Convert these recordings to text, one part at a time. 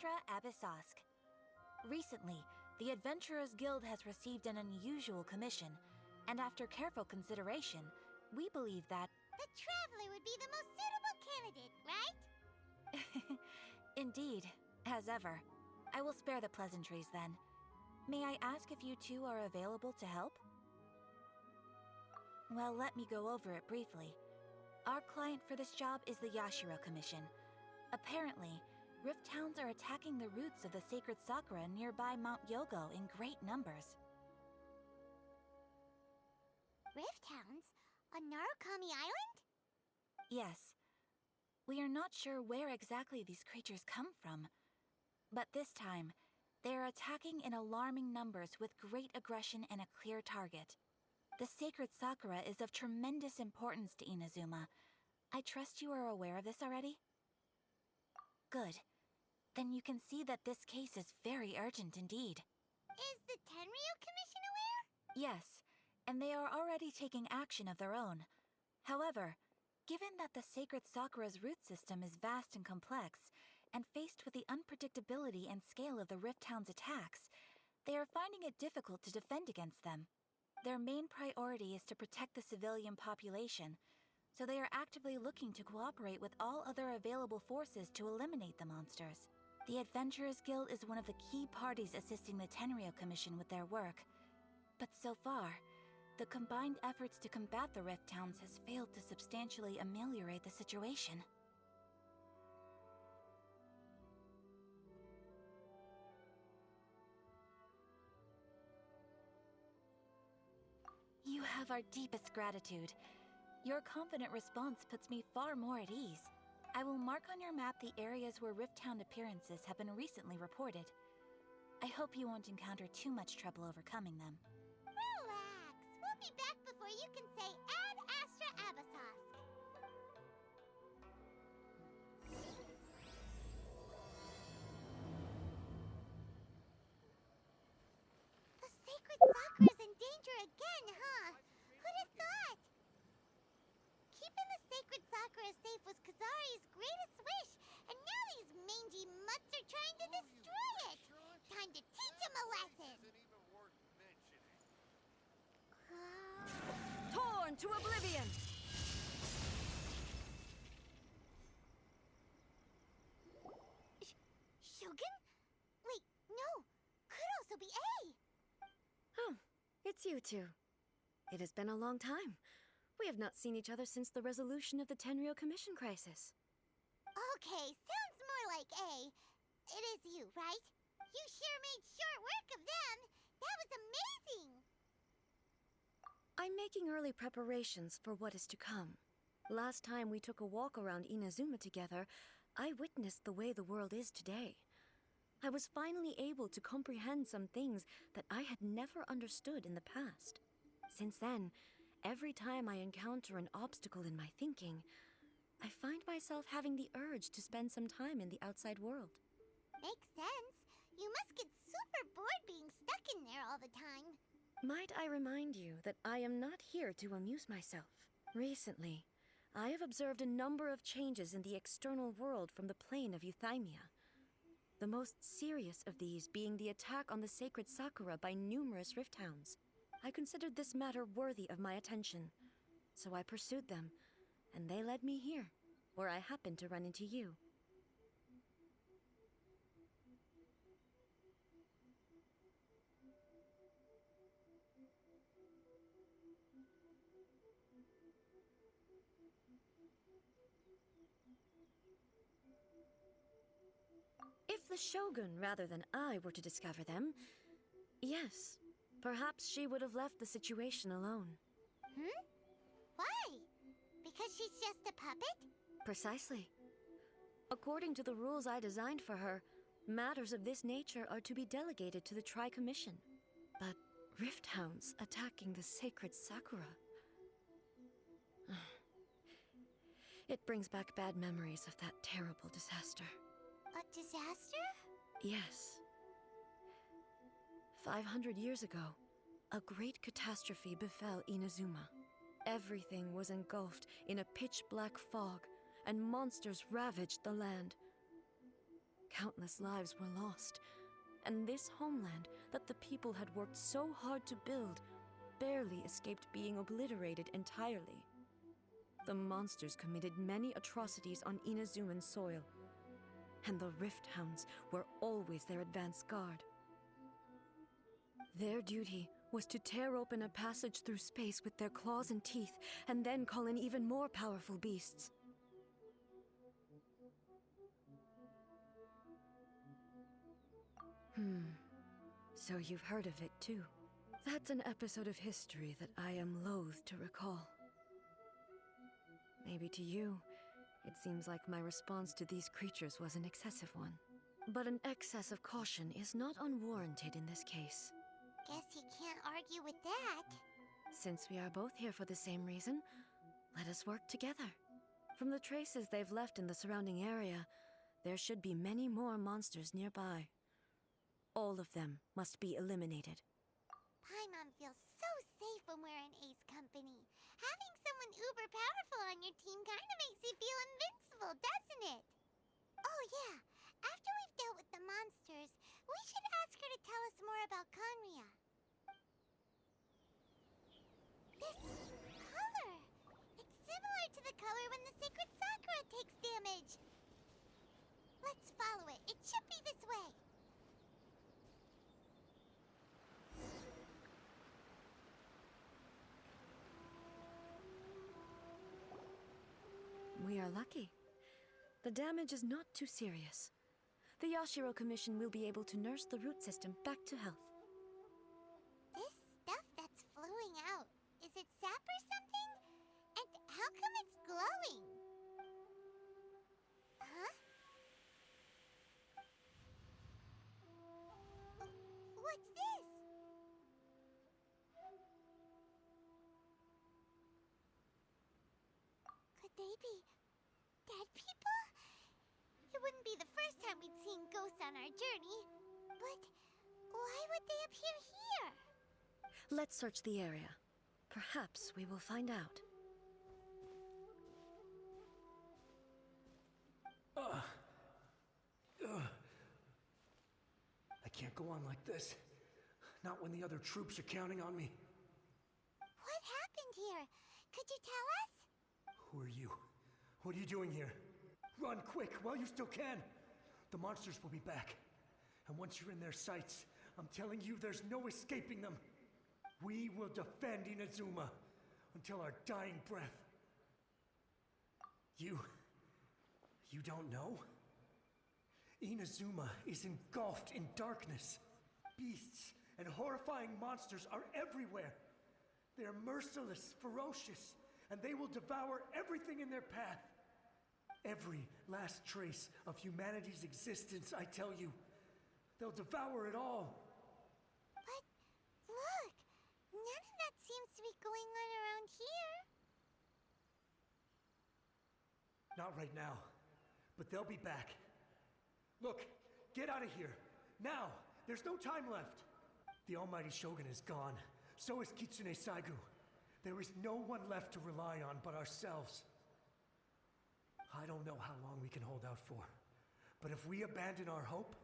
Astra Abyssosk. Recently, the Adventurers Guild has received an unusual commission, and after careful consideration, we believe that... The Traveler would be the most suitable candidate, right? Indeed, as ever. I will spare the pleasantries then. May I ask if you two are available to help? Well, let me go over it briefly. Our client for this job is the Yashiro Commission. Apparently, Rift Towns are attacking the roots of the sacred Sakura nearby Mount Yogo in great numbers. Rift Towns? On Narukami Island? Yes. We are not sure where exactly these creatures come from. But this time, they are attacking in alarming numbers with great aggression and a clear target. The sacred Sakura is of tremendous importance to Inazuma. I trust you are aware of this already? Good. Then you can see that this case is very urgent indeed. Is the Tenryu Commission aware? Yes, and they are already taking action of their own. However, given that the sacred Sakura's root system is vast and complex, and faced with the unpredictability and scale of the Rift Town's attacks, they are finding it difficult to defend against them. Their main priority is to protect the civilian population, so they are actively looking to cooperate with all other available forces to eliminate the monsters. The Adventurers Guild is one of the key parties assisting the Tenryu Commission with their work. But so far, the combined efforts to combat the Rift Towns has failed to substantially ameliorate the situation. You have our deepest gratitude. Your confident response puts me far more at ease. I will mark on your map the areas where Rift Town appearances have been recently reported. I hope you won't encounter too much trouble overcoming them. Relax. We'll be back before you can say Ad Astra Abyssosk. The sacred Sakura's in danger again, huh? Who'd have thought? Keeping the sacred Sakura safe was Kazari's greatest wish, and now these mangy mutts are trying to destroy it! Time to teach him a lesson! Torn to oblivion! Shogun? Wait, no! Could also be A! Oh, it's you two. It has been a long time. We have not seen each other since the resolution of the Tenryu Commission crisis. Okay, sounds more like A. It is you, right? You sure made short work of them! That was amazing! I'm making early preparations for what is to come. Last time we took a walk around Inazuma together, I witnessed the way the world is today. I was finally able to comprehend some things that I had never understood in the past. Since then, every time I encounter an obstacle in my thinking, I find myself having the urge to spend some time in the outside world. Makes sense. You must get super bored being stuck in there all the time. Might I remind you that I am not here to amuse myself. Recently, I have observed a number of changes in the external world from the plane of Euthymia. The most serious of these being the attack on the sacred Sakura by numerous Rift Towns. I considered this matter worthy of my attention, so I pursued them, and they led me here, where I happened to run into you. If the Shogun rather than I were to discover them, yes, perhaps she would have left the situation alone. Hmm? Why? Because she's just a puppet? Precisely. According to the rules I designed for her, matters of this nature are to be delegated to the Tri-Commission. But Rift Hounds attacking the sacred Sakura... It brings back bad memories of that terrible disaster. A disaster? Yes. 500 years ago, a great catastrophe befell Inazuma. Everything was engulfed in a pitch-black fog, and monsters ravaged the land. Countless lives were lost, and this homeland that the people had worked so hard to build barely escaped being obliterated entirely. The monsters committed many atrocities on Inazuman soil, and the Rift Hounds were always their advance guard. Their duty was to tear open a passage through space with their claws and teeth, and then call in even more powerful beasts. So you've heard of it too. That's an episode of history that I am loath to recall. Maybe to you, it seems like my response to these creatures was an excessive one. But an excess of caution is not unwarranted in this case. Guess you can't argue with that. Since we are both here for the same reason, let us work together. From the traces they've left in the surrounding area, there should be many more monsters nearby. All of them must be eliminated. Paimon feels so safe when we're in Ace Company. Having someone uber powerful on your team kinda makes you feel invincible, doesn't it? Oh yeah, after we've dealt with the monsters, we should ask her to tell us more about Conria. This color! It's similar to the color when the sacred Sakura takes damage. Let's follow it. It should be this way. We are lucky. The damage is not too serious. The Yashiro Commission will be able to nurse the root system back to health. This stuff that's flowing out, is it sap or something? And how come it's glowing? Huh? What's this? Could they be dead people? It wouldn't be the first time we'd seen ghosts on our journey. But why would they appear here? Let's search the area. Perhaps we will find out. I can't go on like this. Not when the other troops are counting on me. What happened here? Could you tell us? Who are you? What are you doing here? Run quick while you still can. The monsters will be back. And once you're in their sights, I'm telling you there's no escaping them. We will defend Inazuma until our dying breath. You don't know? Inazuma is engulfed in darkness. Beasts and horrifying monsters are everywhere. They're merciless, ferocious, and they will devour everything in their path. Every last trace of humanity's existence, I tell you. They'll devour it all. But look, none of that seems to be going on around here. Not right now, but they'll be back. Look, get out of here. Now! There's no time left. The Almighty Shogun is gone. So is Kitsune Saigu. There is no one left to rely on but ourselves. I don't know how long we can hold out for. But if we abandon our hope,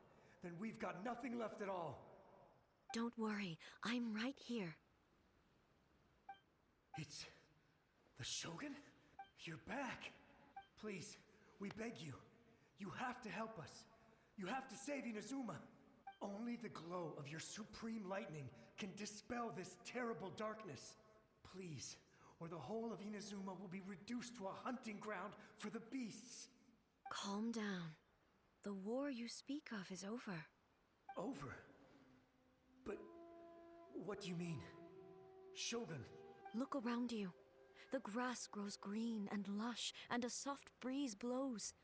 then we've got nothing left at all. Don't worry, I'm right here. It's the Shogun? You're back. Please, we beg you. You have to help us. You have to save Inazuma. Only the glow of your supreme lightning can dispel this terrible darkness. Please, or the whole of Inazuma will be reduced to a hunting ground for the beasts. Calm down. The war you speak of is over. Over? But what do you mean? Shogun? Look around you. The grass grows green and lush, and a soft breeze blows.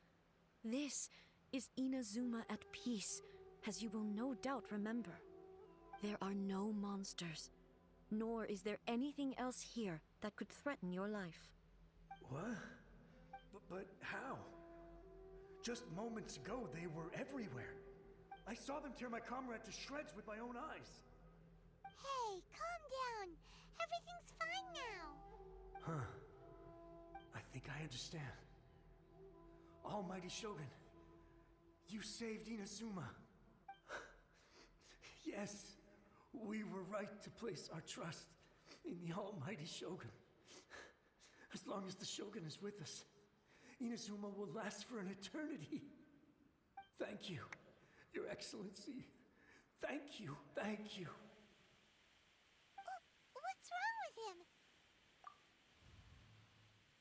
This is Inazuma at peace, as you will no doubt remember. There are no monsters, nor is there anything else here that could threaten your life. What? But how? Just moments ago, they were everywhere. I saw them tear my comrade to shreds with my own eyes. Hey, calm down. Everything's fine now. Huh. I think I understand. Almighty Shogun, You saved Inazuma. Yes, we were right to place our trust in the almighty Shogun. As long as the Shogun is with us, Inazuma will last for an eternity. Thank you, Your Excellency. Thank you, thank you. What's wrong with him?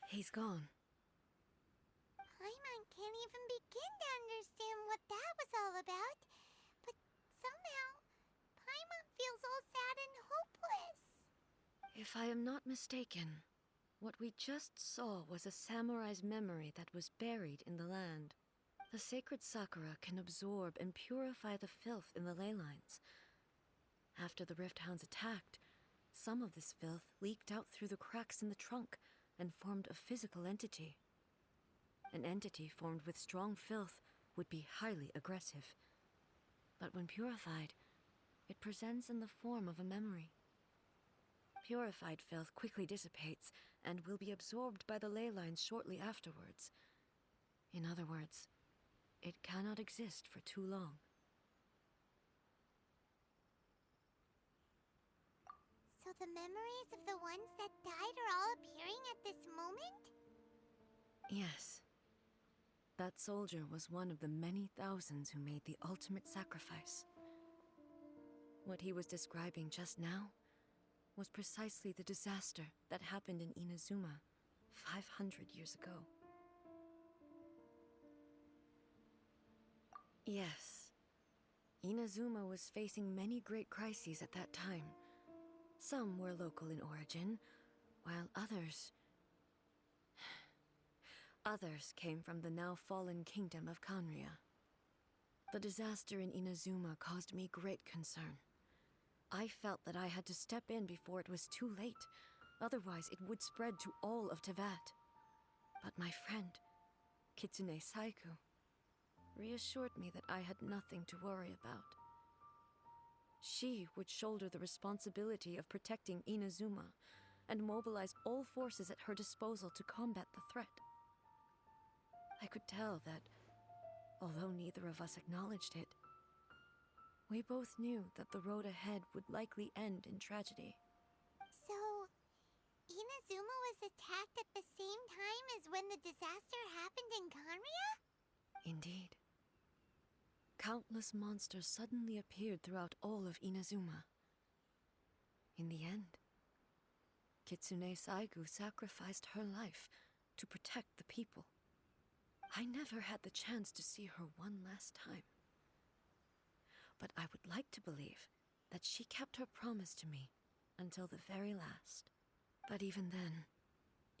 He's gone. Paimon can't even begin to understand what that was all about. But somehow, Paimon feels all sad and hopeless. If I am not mistaken, what we just saw was a samurai's memory that was buried in the land. The sacred sakura can absorb and purify the filth in the ley lines. After the Rift Hounds attacked, some of this filth leaked out through the cracks in the trunk and formed a physical entity. An entity formed with strong filth would be highly aggressive. But when purified, it presents in the form of a memory. Purified filth quickly dissipates and will be absorbed by the ley lines shortly afterwards. In other words, it cannot exist for too long. So the memories of the ones that died are all appearing at this moment? Yes. That soldier was one of the many thousands who made the ultimate sacrifice. What he was describing just now was precisely the disaster that happened in Inazuma 500 years ago. Yes, Inazuma was facing many great crises at that time. Some were local in origin, while others came from the now fallen kingdom of Kanria. The disaster in Inazuma caused me great concern. I felt that I had to step in before it was too late, otherwise it would spread to all of Teyvat. But my friend, Kitsune Saiku, reassured me that I had nothing to worry about. She would shoulder the responsibility of protecting Inazuma and mobilize all forces at her disposal to combat the threat. I could tell that, although neither of us acknowledged it, we both knew that the road ahead would likely end in tragedy. So, Inazuma was attacked at the same time as when the disaster happened in Kanria? Indeed. Countless monsters suddenly appeared throughout all of Inazuma. In the end, Kitsune Saigu sacrificed her life to protect the people. I never had the chance to see her one last time. But I would like to believe that she kept her promise to me until the very last. But even then,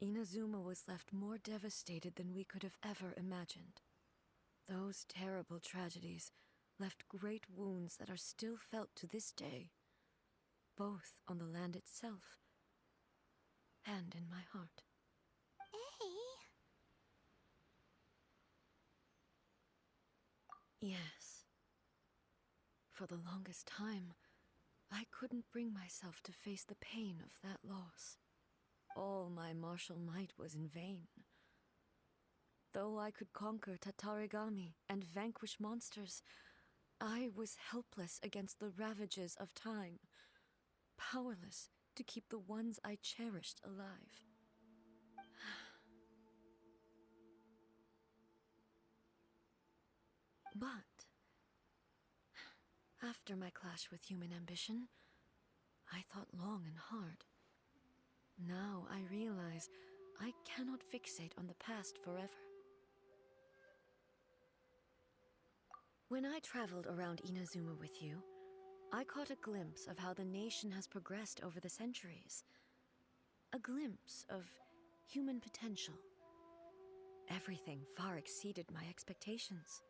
Inazuma was left more devastated than we could have ever imagined. Those terrible tragedies left great wounds that are still felt to this day, both on the land itself and in my heart. Yes. For the longest time, I couldn't bring myself to face the pain of that loss. All my martial might was in vain. Though I could conquer Tatarigami and vanquish monsters, I was helpless against the ravages of time, powerless to keep the ones I cherished alive. But after my clash with human ambition, I thought long and hard. Now I realize I cannot fixate on the past forever. When I traveled around Inazuma with you, I caught a glimpse of how the nation has progressed over the centuries. A glimpse of human potential. Everything far exceeded my expectations.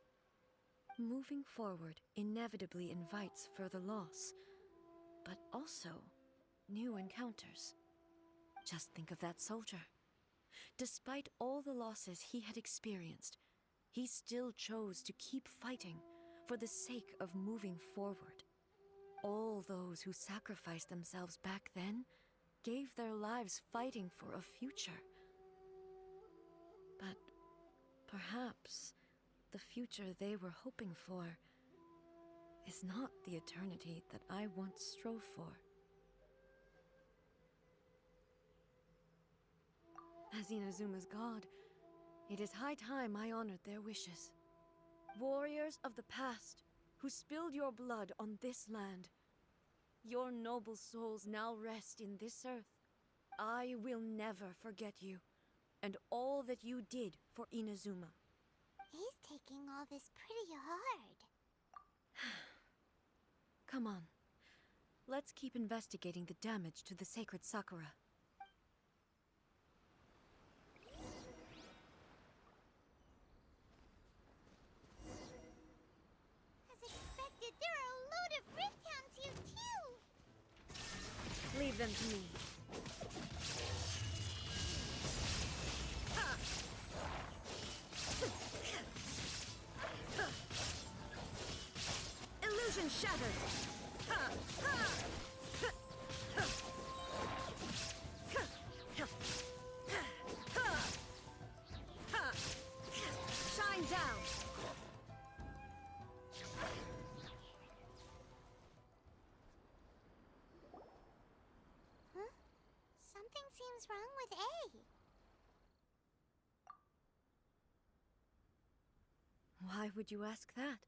Moving forward inevitably invites further loss, but also new encounters. Just think of that soldier. Despite all the losses he had experienced, he still chose to keep fighting for the sake of moving forward. All those who sacrificed themselves back then gave their lives fighting for a future. But perhaps the future they were hoping for is not the eternity that I once strove for. As Inazuma's god, it is high time I honored their wishes. Warriors of the past, who spilled your blood on this land, your noble souls now rest in this earth. I will never forget you, and all that you did for Inazuma. He's taking all this pretty hard. Come on. Let's keep investigating the damage to the sacred Sakura. As expected, there are a load of Rift Hounds here too! Leave them to me. Illusion shattered! Shine down! Huh? Something seems wrong with A. Why would you ask that?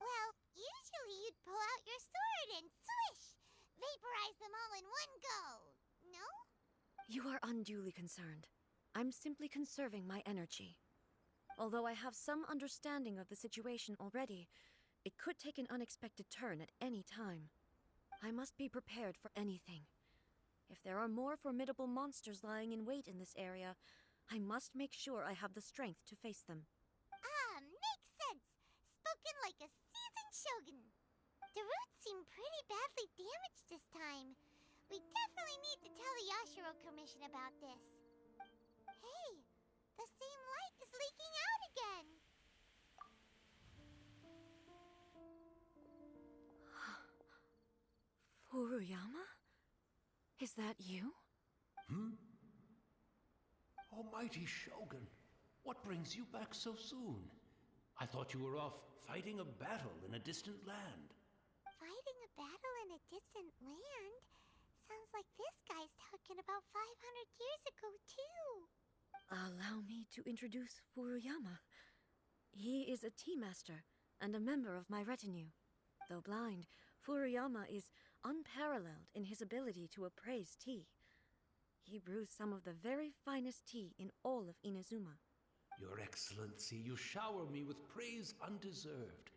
Well, usually you'd pull out your sword and swish! Vaporize them all in one go! No? You are unduly concerned. I'm simply conserving my energy. Although I have some understanding of the situation already, it could take an unexpected turn at any time. I must be prepared for anything. If there are more formidable monsters lying in wait in this area, I must make sure I have the strength to face them. Ah, makes sense! Spoken like a seasoned shogun! The roots seem pretty badly damaged this time. We definitely need to tell the Yashiro Commission about this. Hey, the same light is leaking out again! Furuyama? Is that you? Almighty Shogun, what brings you back so soon? I thought you were off fighting a battle in a distant land. Fighting a battle in a distant land? Sounds like this guy's talking about 500 years ago, too. Allow me to introduce Furuyama. He is a tea master and a member of my retinue. Though blind, Furuyama is unparalleled in his ability to appraise tea. He brews some of the very finest tea in all of Inazuma. Your Excellency, you shower me with praise undeserved.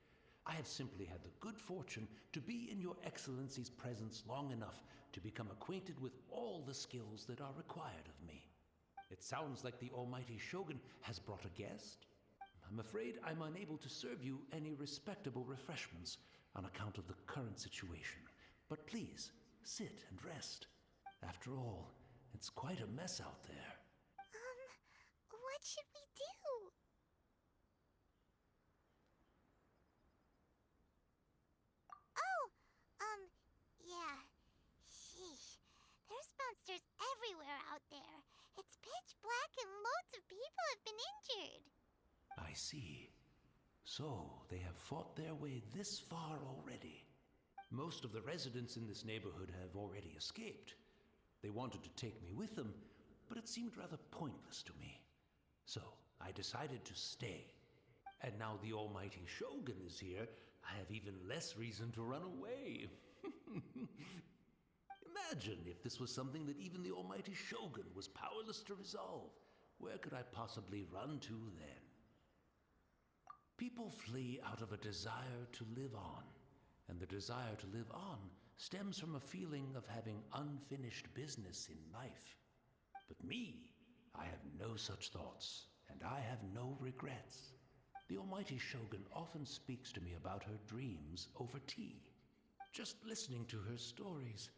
I have simply had the good fortune to be in Your Excellency's presence long enough to become acquainted with all the skills that are required of me. It sounds like the Almighty Shogun has brought a guest. I'm afraid I'm unable to serve you any respectable refreshments on account of the current situation. But please, sit and rest. After all, it's quite a mess out there. What should we do? Yeah. Sheesh. There's monsters everywhere out there. It's pitch black and loads of people have been injured. I see. So, they have fought their way this far already. Most of the residents in this neighborhood have already escaped. They wanted to take me with them, but it seemed rather pointless to me. So, I decided to stay. And now the Almighty Shogun is here, I have even less reason to run away. Imagine if this was something that even the Almighty Shogun was powerless to resolve. Where could I possibly run to then? People flee out of a desire to live on, and the desire to live on stems from a feeling of having unfinished business in life. But me, I have no such thoughts, and I have no regrets. The Almighty Shogun often speaks to me about her dreams over tea. Just listening to her stories.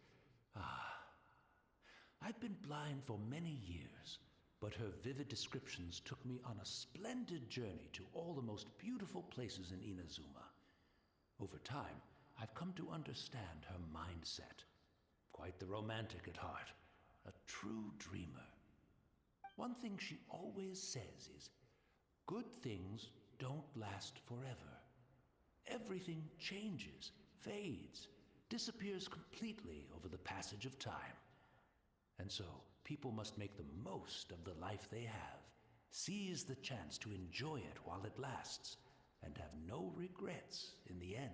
I've been blind for many years, but her vivid descriptions took me on a splendid journey to all the most beautiful places in Inazuma. Over time, I've come to understand her mindset. Quite the romantic at heart, a true dreamer. One thing she always says is, good things don't last forever. Everything changes, fades, disappears completely over the passage of time. And so, people must make the most of the life they have, seize the chance to enjoy it while it lasts, and have no regrets in the end.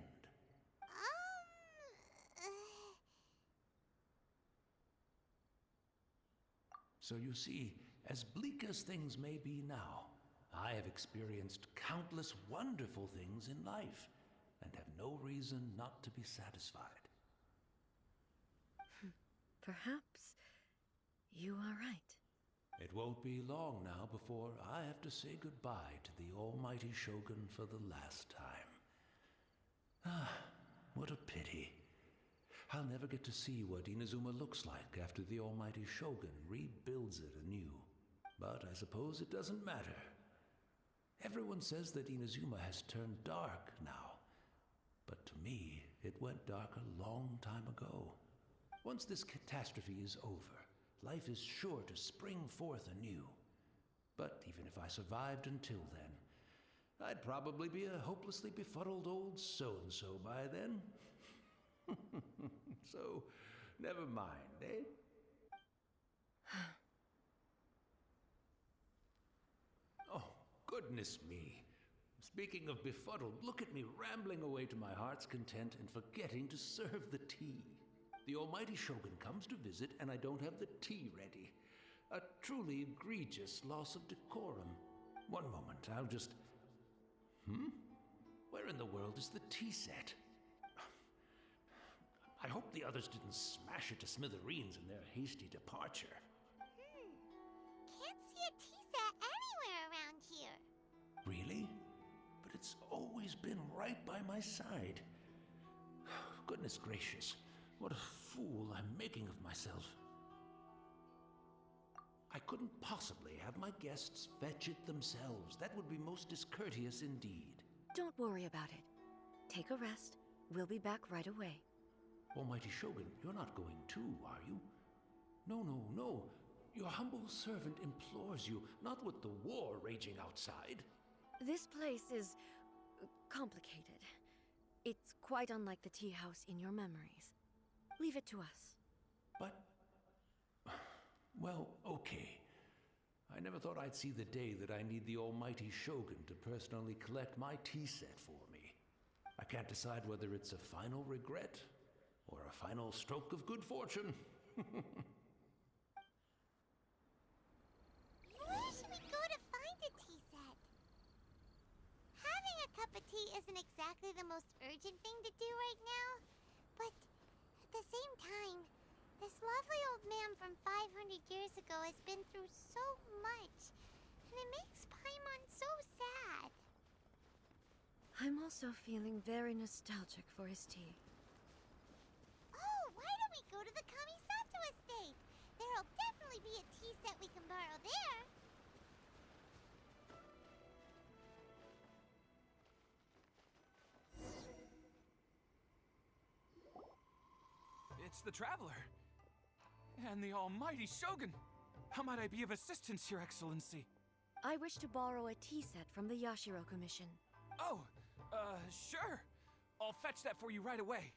So you see, as bleak as things may be now, I have experienced countless wonderful things in life, and have no reason not to be satisfied. Perhaps you are right. It won't be long now before I have to say goodbye to the almighty Shogun for the last time. Ah, what a pity. I'll never get to see what Inazuma looks like after the almighty Shogun rebuilds it anew. But I suppose it doesn't matter. Everyone says that Inazuma has turned dark now. But to me, it went dark a long time ago. Once this catastrophe is over, life is sure to spring forth anew. But even if I survived until then, I'd probably be a hopelessly befuddled old so-and-so by then. So, never mind, eh? Oh, goodness me. Speaking of befuddled, look at me rambling away to my heart's content and forgetting to serve the tea. The almighty Shogun comes to visit and I don't have the tea ready. A truly egregious loss of decorum. One moment, I'll just... Where in the world is the tea set? I hope the others didn't smash it to smithereens in their hasty departure. Can't see a tea set anywhere around here. Really? But it's always been right by my side. Goodness gracious, what a fool I'm making of myself. I couldn't possibly have my guests fetch it themselves. That would be most discourteous indeed. Don't worry about it. Take a rest. We'll be back right away. Almighty Shogun, you're not going too, are you? No, no, no. Your humble servant implores you, not with the war raging outside. This place is complicated. It's quite unlike the tea house in your memories. Leave it to us. But... well, okay. I never thought I'd see the day that I need the almighty Shogun to personally collect my tea set for me. I can't decide whether it's a final regret or a final stroke of good fortune. Where should we go to find a tea set? Having a cup of tea isn't exactly the most urgent thing to do right now, but at the same time, this lovely old man from 500 years ago has been through so much, and it makes Paimon so sad. I'm also feeling very nostalgic for his tea. Oh, why don't we go to the Kamisato estate? There'll definitely be a tea set we can borrow there. It's the Traveler. And the almighty Shogun. How might I be of assistance, Your Excellency? I wish to borrow a tea set from the Yashiro Commission. Oh, sure. I'll fetch that for you right away.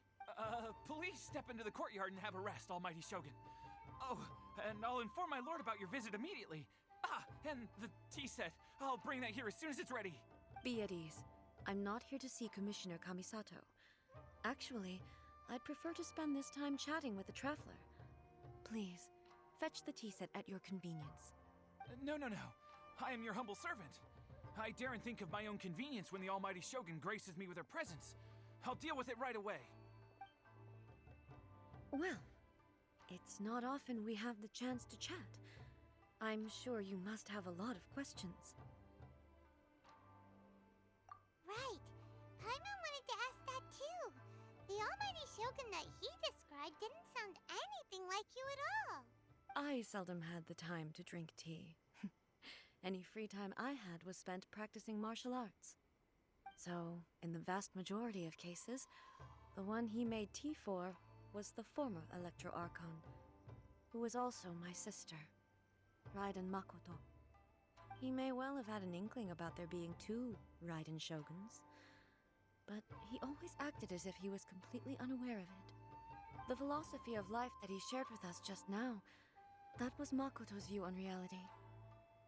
Please step into the courtyard and have a rest, almighty Shogun. Oh, and I'll inform my lord about your visit immediately. Ah, and the tea set. I'll bring that here as soon as it's ready. Be at ease. I'm not here to see Commissioner Kamisato. Actually, I'd prefer to spend this time chatting with the Traveler. Please, fetch the tea set at your convenience. No. I am your humble servant. I daren't think of my own convenience when the almighty Shogun graces me with her presence. I'll deal with it right away. Well, it's not often we have the chance to chat. I'm sure you must have a lot of questions. Right. Paimon wanted to ask that too. The almighty Shogun that he described didn't sound anything like you at all. I seldom had the time to drink tea. Any free time I had was spent practicing martial arts. So, in the vast majority of cases, the one he made tea for was the former Electro Archon, who was also my sister, Raiden Makoto. He may well have had an inkling about there being two Raiden Shoguns, but he always acted as if he was completely unaware of it. The philosophy of life that he shared with us just now, that was Makoto's view on reality.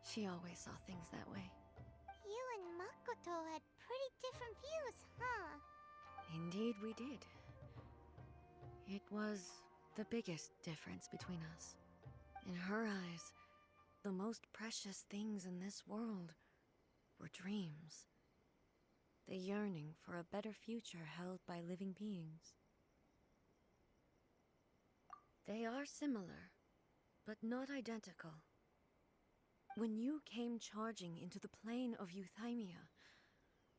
She always saw things that way. You and Makoto had pretty different views, huh? Indeed we did. It was the biggest difference between us. In her eyes, the most precious things in this world were dreams. The yearning for a better future held by living beings. They are similar, but not identical. When you came charging into the plane of Euthymia,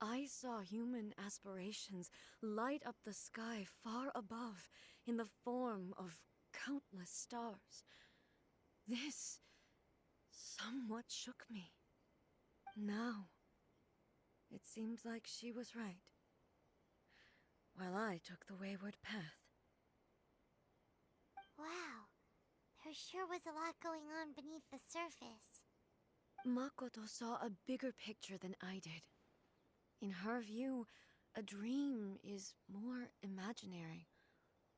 I saw human aspirations light up the sky far above in the form of countless stars. This somewhat shook me. Now, it seems like she was right, while I took the wayward path. Wow, there sure was a lot going on beneath the surface. Makoto saw a bigger picture than I did. In her view, a dream is more imaginary,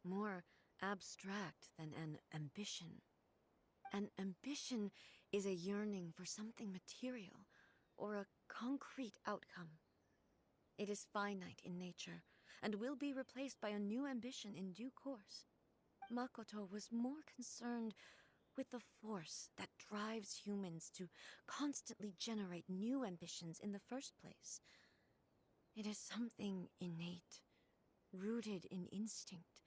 more abstract than an ambition. An ambition is a yearning for something material, or a concrete outcome. It is finite in nature, and will be replaced by a new ambition in due course. Makoto was more concerned with the force that drives humans to constantly generate new ambitions in the first place. It is something innate, rooted in instinct.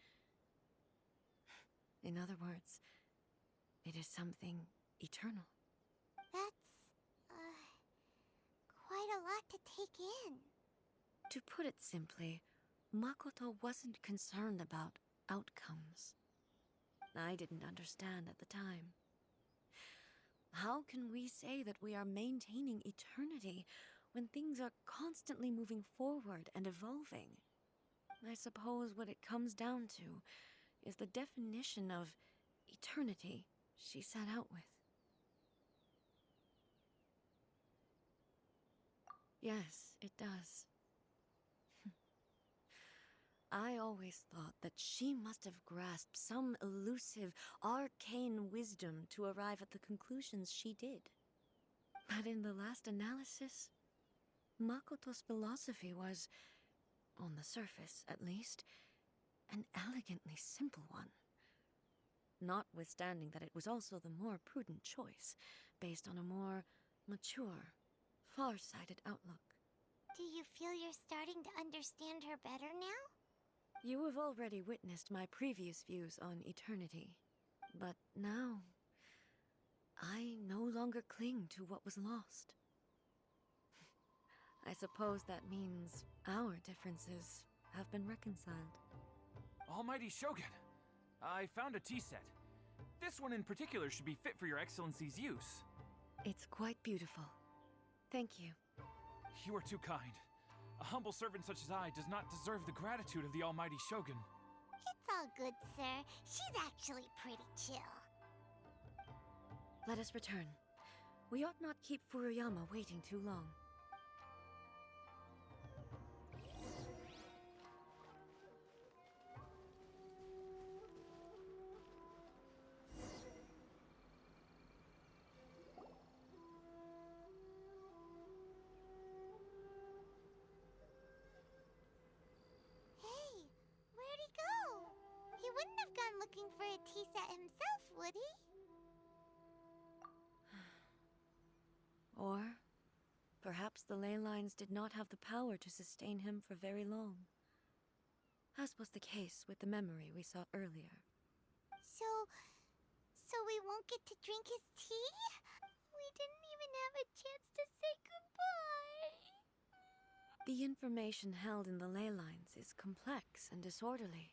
In other words, it is something eternal. That's, quite a lot to take in. To put it simply, Makoto wasn't concerned about outcomes. I didn't understand at the time. How can we say that we are maintaining eternity when things are constantly moving forward and evolving? I suppose what it comes down to is the definition of eternity she set out with. Yes, it does. I always thought that she must have grasped some elusive, arcane wisdom to arrive at the conclusions she did. But in the last analysis, Makoto's philosophy was, on the surface at least, an elegantly simple one. Notwithstanding that it was also the more prudent choice, based on a more mature, far-sighted outlook. Do you feel you're starting to understand her better now? You have already witnessed my previous views on eternity, but now I no longer cling to what was lost. I suppose that means our differences have been reconciled. Almighty Shogun, I found a tea set. This one in particular should be fit for your Excellency's use. It's quite beautiful. Thank you. You are too kind. A humble servant such as I does not deserve the gratitude of the Almighty Shogun. It's all good, sir. She's actually pretty chill. Let us return. We ought not keep Furuyama waiting too long. Hey, where'd he go? He wouldn't have gone looking for a tea set himself, would he? Or perhaps the ley lines did not have the power to sustain him for very long, as was the case with the memory we saw earlier. So we won't get to drink his tea? We didn't even have a chance to say goodbye. The information held in the ley lines is complex and disorderly.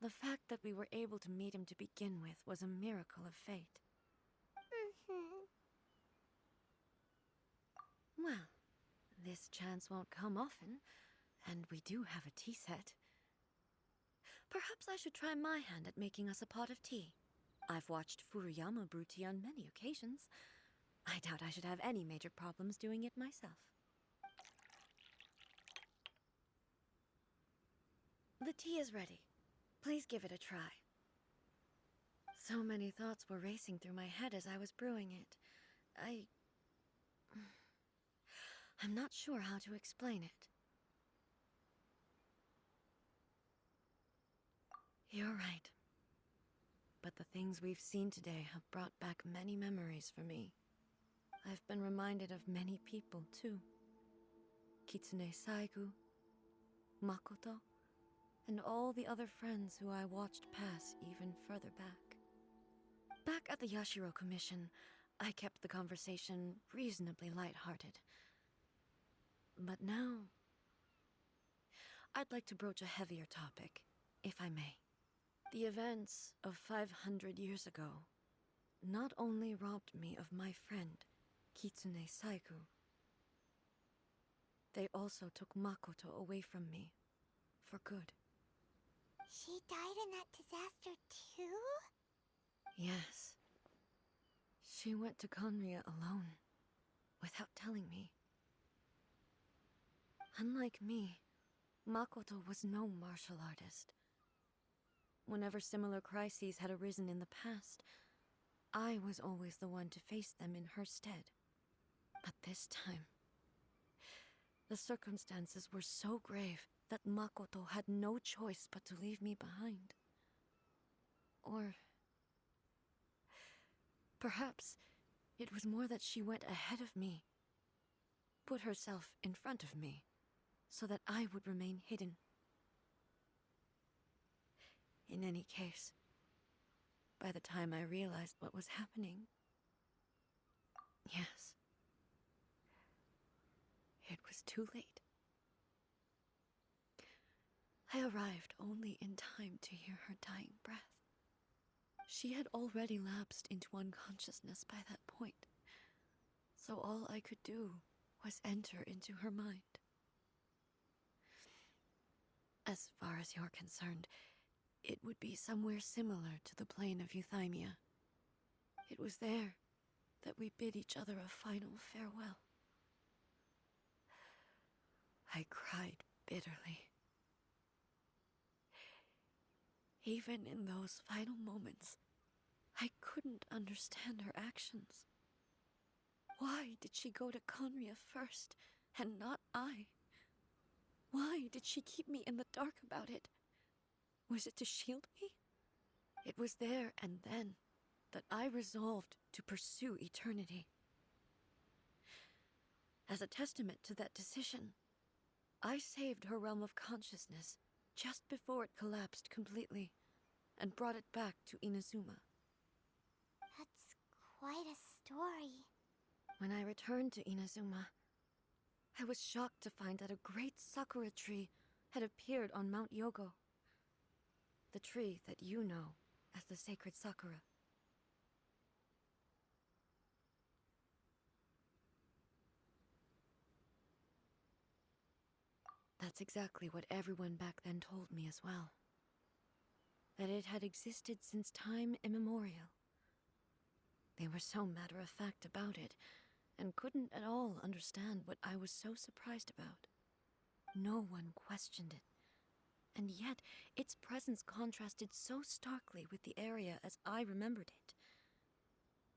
The fact that we were able to meet him to begin with was a miracle of fate. Well, this chance won't come often, and we do have a tea set. Perhaps I should try my hand at making us a pot of tea. I've watched Furuyama brew tea on many occasions. I doubt I should have any major problems doing it myself. The tea is ready. Please give it a try. So many thoughts were racing through my head as I was brewing it. I'm not sure how to explain it. You're right. But the things we've seen today have brought back many memories for me. I've been reminded of many people, too. Kitsune Saigu, Makoto, and all the other friends who I watched pass even further back. Back at the Yashiro Commission, I kept the conversation reasonably lighthearted. But now, I'd like to broach a heavier topic, if I may. The events of 500 years ago not only robbed me of my friend, Kitsune Saigu, they also took Makoto away from me, for good. She died in that disaster too? Yes. She went to Conria alone, without telling me. Unlike me, Makoto was no martial artist. Whenever similar crises had arisen in the past, I was always the one to face them in her stead. But this time, the circumstances were so grave that Makoto had no choice but to leave me behind. Or perhaps it was more that she went ahead of me, put herself in front of me, so that I would remain hidden. In any case, by the time I realized what was happening, yes, it was too late. I arrived only in time to hear her dying breath. She had already lapsed into unconsciousness by that point, so all I could do was enter into her mind. As far as you're concerned, it would be somewhere similar to the plane of Euthymia. It was there that we bid each other a final farewell. I cried bitterly. Even in those final moments, I couldn't understand her actions. Why did she go to Conria first, and not I? Why did she keep me in the dark about it? Was it to shield me? It was there and then that I resolved to pursue eternity. As a testament to that decision, I saved her realm of consciousness just before it collapsed completely, and brought it back to Inazuma. That's quite a story. When I returned to Inazuma, I was shocked to find that a great sakura tree had appeared on Mount Yogo. The tree that you know as the sacred sakura. That's exactly what everyone back then told me as well. That it had existed since time immemorial. They were so matter-of-fact about it, and couldn't at all understand what I was so surprised about. No one questioned it, and yet its presence contrasted so starkly with the area as I remembered it.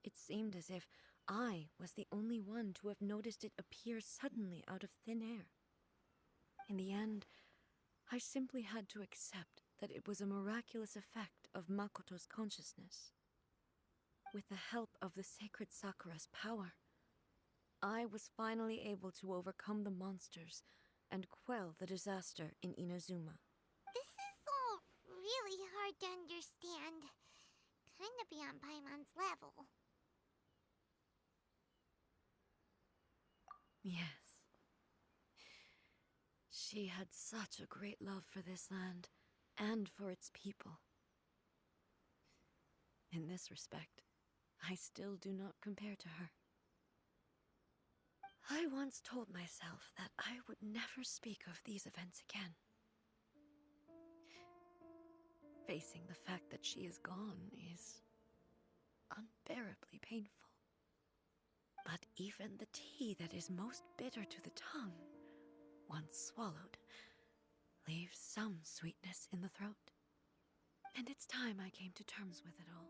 It seemed as if I was the only one to have noticed it appear suddenly out of thin air. In the end, I simply had to accept that it was a miraculous effect of Makoto's consciousness. With the help of the sacred Sakura's power, I was finally able to overcome the monsters and quell the disaster in Inazuma. This is all really hard to understand. Kinda beyond Paimon's level. Yes. She had such a great love for this land, and for its people. In this respect, I still do not compare to her. I once told myself that I would never speak of these events again. Facing the fact that she is gone is unbearably painful. But even the tea that is most bitter to the tongue, once swallowed, leaves some sweetness in the throat. And it's time I came to terms with it all.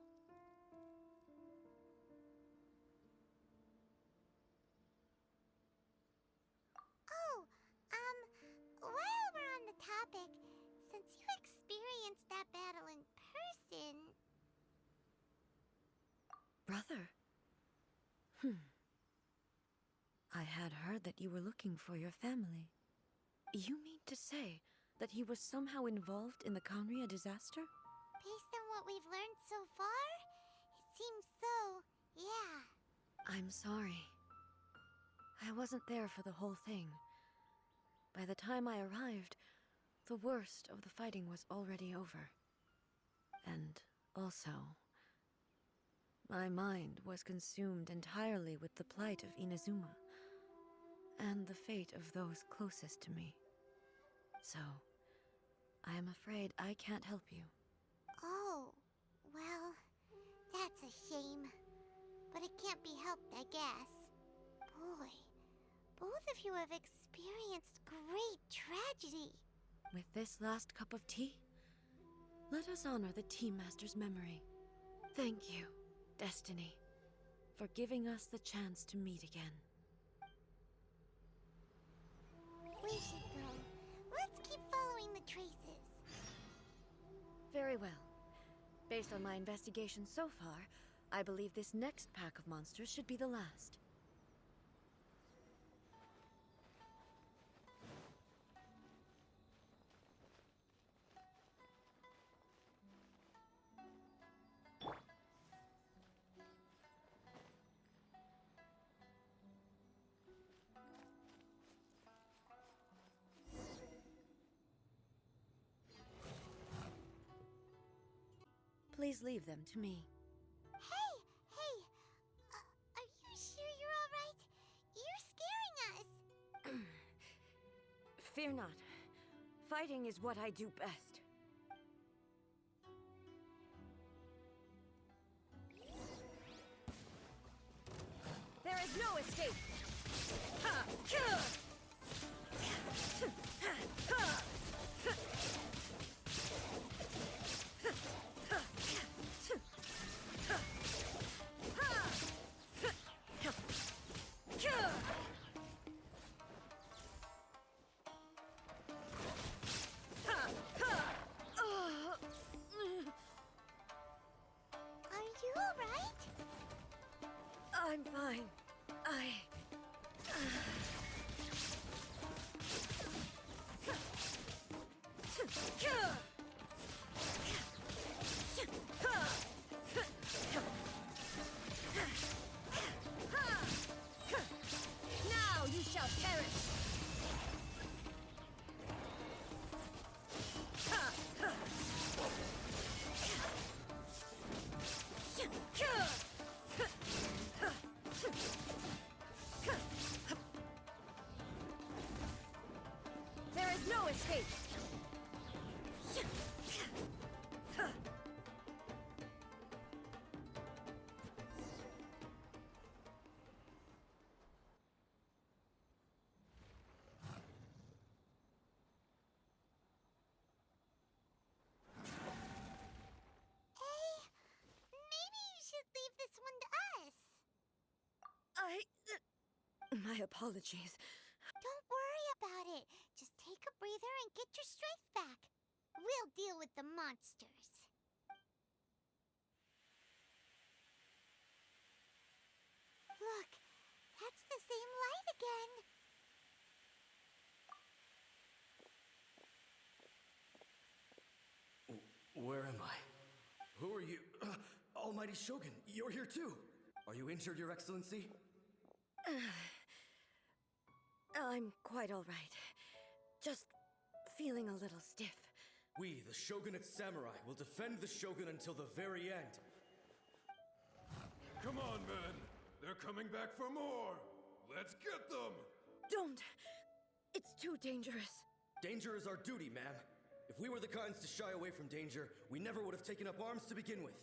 Oh, while we're on the topic, since you experienced that battle in person... Brother? I had heard that you were looking for your family. You mean to say that he was somehow involved in the Kanria disaster? Based on what we've learned so far, it seems so, yeah. I'm sorry. I wasn't there for the whole thing. By the time I arrived, the worst of the fighting was already over. And also, my mind was consumed entirely with the plight of Inazuma, and the fate of those closest to me. So, I am afraid I can't help you. Oh, well, that's a shame. But it can't be helped, I guess. Boy, both of you have experienced great tragedy. With this last cup of tea, let us honor the Tea Master's memory. Thank you, Destiny, for giving us the chance to meet again. We should go. Let's keep following the traces. Very well. Based on my investigation so far, I believe this next pack of monsters should be the last. Please leave them to me. Hey! Are you sure you're alright? You're scaring us! Fear not. Fighting is what I do best. There is no escape! Ha! Kill! Are you alright? I'm fine. Now you shall perish! There is no escape! Maybe you should leave this one to us. My apologies. Don't worry about it. Just take a breather and get your strength back. We'll deal with the monsters. Look, that's the same light again. Where am I? Who are you? Almighty Shogun, you're here too! Are you injured, Your Excellency? I'm quite all right. Just feeling a little stiff. We, the Shogunate Samurai, will defend the Shogun until the very end. Come on, men! They're coming back for more! Let's get them! Don't! It's too dangerous. Danger is our duty, ma'am. If we were the kinds to shy away from danger, we never would have taken up arms to begin with.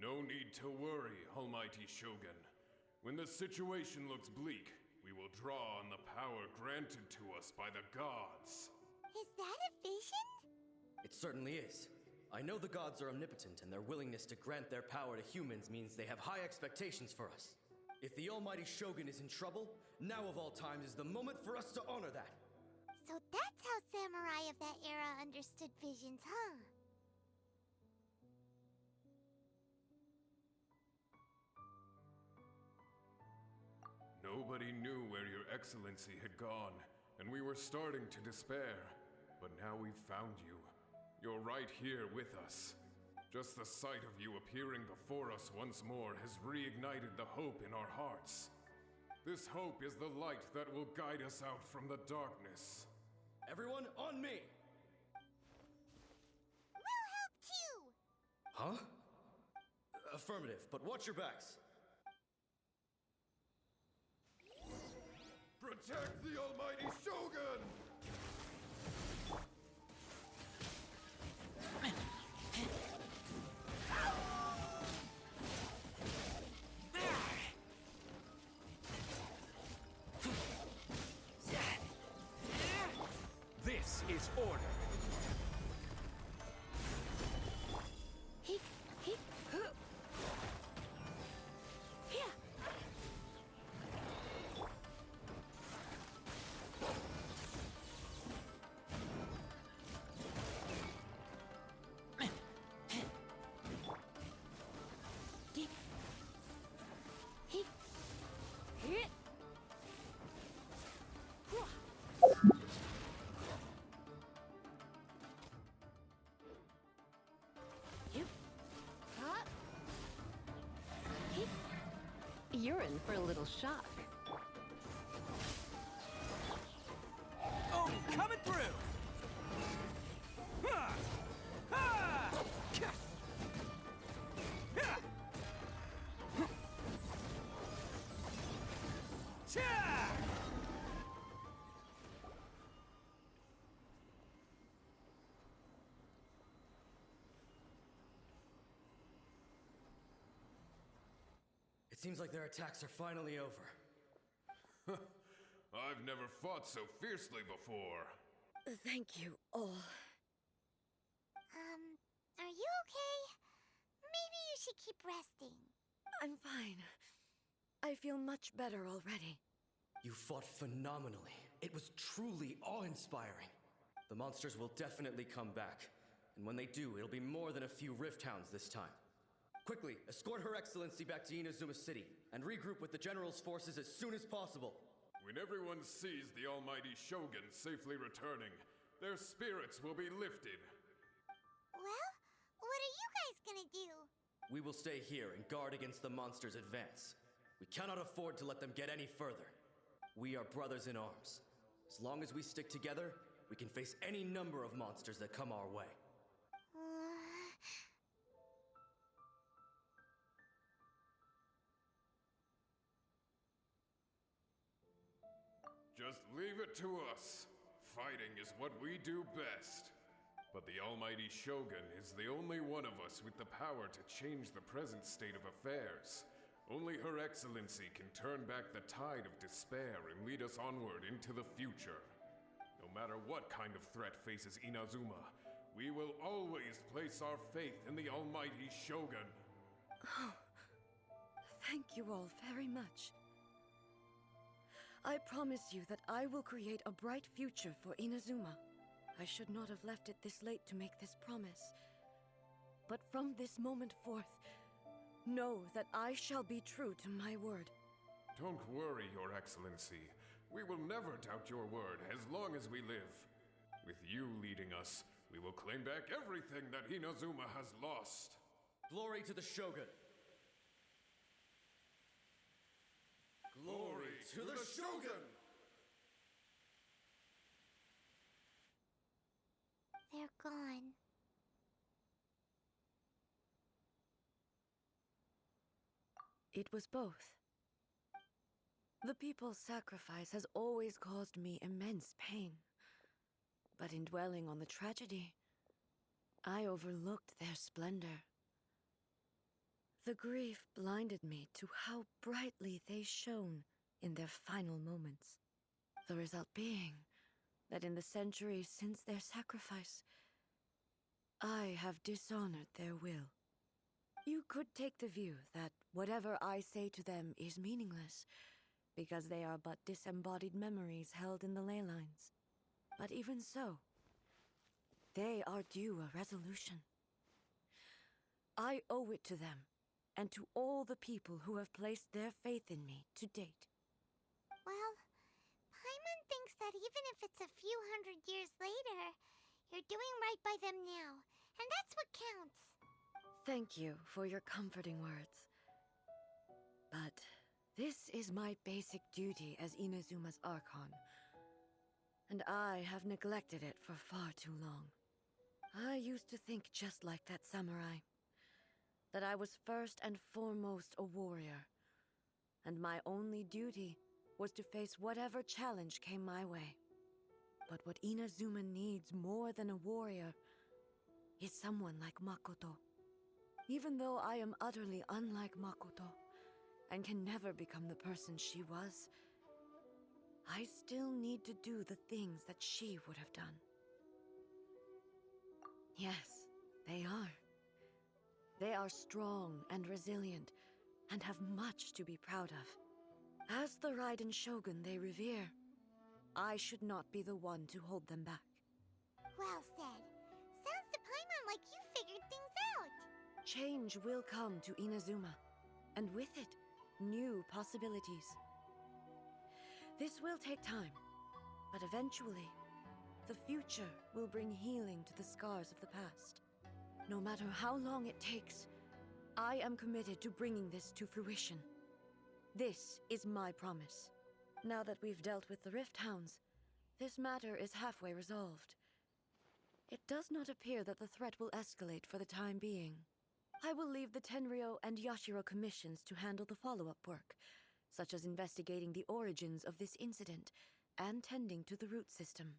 No need to worry, Almighty Shogun. When the situation looks bleak, we will draw on the power granted to us by the gods. Is that a vision? It certainly is. I know the gods are omnipotent, and their willingness to grant their power to humans means they have high expectations for us. If the almighty Shogun is in trouble, now of all times is the moment for us to honor that. So that's how samurai of that era understood visions, huh? Nobody knew where your excellency had gone, and we were starting to despair. But now we've found you. You're right here with us. Just the sight of you appearing before us once more has reignited the hope in our hearts. This hope is the light that will guide us out from the darkness. Everyone, on me! We'll help too! Huh? Affirmative, but watch your backs. Protect the almighty Shogun! This is order. You're in for a little shock. Oh, coming through! Ha! Ha! Ha! Cha! It seems like their attacks are finally over. I've never fought so fiercely before. Thank you all. Are you okay? Maybe you should keep resting. I'm fine. I feel much better already. You fought phenomenally. It was truly awe-inspiring. The monsters will definitely come back. And when they do, it'll be more than a few Rift Hounds this time. Quickly, escort Her Excellency back to Inazuma City, and regroup with the General's forces as soon as possible. When everyone sees the almighty Shogun safely returning, their spirits will be lifted. Well, what are you guys gonna do? We will stay here and guard against the monsters' advance. We cannot afford to let them get any further. We are brothers in arms. As long as we stick together, we can face any number of monsters that come our way. Just leave it to us. Fighting is what we do best. But the almighty Shogun is the only one of us with the power to change the present state of affairs. Only Her Excellency can turn back the tide of despair and lead us onward into the future. No matter what kind of threat faces Inazuma, we will always place our faith in the almighty Shogun. Oh, thank you all very much. I promise you that I will create a bright future for Inazuma. I should not have left it this late to make this promise. But from this moment forth, know that I shall be true to my word. Don't worry, Your Excellency. We will never doubt your word as long as we live. With you leading us, we will claim back everything that Inazuma has lost. Glory to the Shogun! Glory to the Shogun! They're gone. It was both. The people's sacrifice has always caused me immense pain. But in dwelling on the tragedy, I overlooked their splendor. The grief blinded me to how brightly they shone in their final moments. The result being that in the centuries since their sacrifice, I have dishonored their will. You could take the view that whatever I say to them is meaningless, because they are but disembodied memories held in the ley lines. But even so, they are due a resolution. I owe it to them, and to all the people who have placed their faith in me to date. Well, Paimon thinks that even if it's a few hundred years later, you're doing right by them now, and that's what counts. Thank you for your comforting words. But this is my basic duty as Inazuma's Archon, and I have neglected it for far too long. I used to think just like that samurai, that I was first and foremost a warrior, and my only duty was to face whatever challenge came my way. But what Inazuma needs more than a warrior is someone like Makoto. Even though I am utterly unlike Makoto, and can never become the person she was, I still need to do the things that she would have done. Yes, they are. They are strong and resilient, and have much to be proud of. As the Raiden Shogun they revere, I should not be the one to hold them back. Well said. Sounds to Paimon like you figured things out. Change will come to Inazuma, and with it, new possibilities. This will take time, but eventually, the future will bring healing to the scars of the past. No matter how long it takes, I am committed to bringing this to fruition. This is my promise. Now that we've dealt with the Rift Hounds, this matter is halfway resolved. It does not appear that the threat will escalate for the time being. I will leave the Tenryo and Yashiro commissions to handle the follow-up work, such as investigating the origins of this incident and tending to the root system.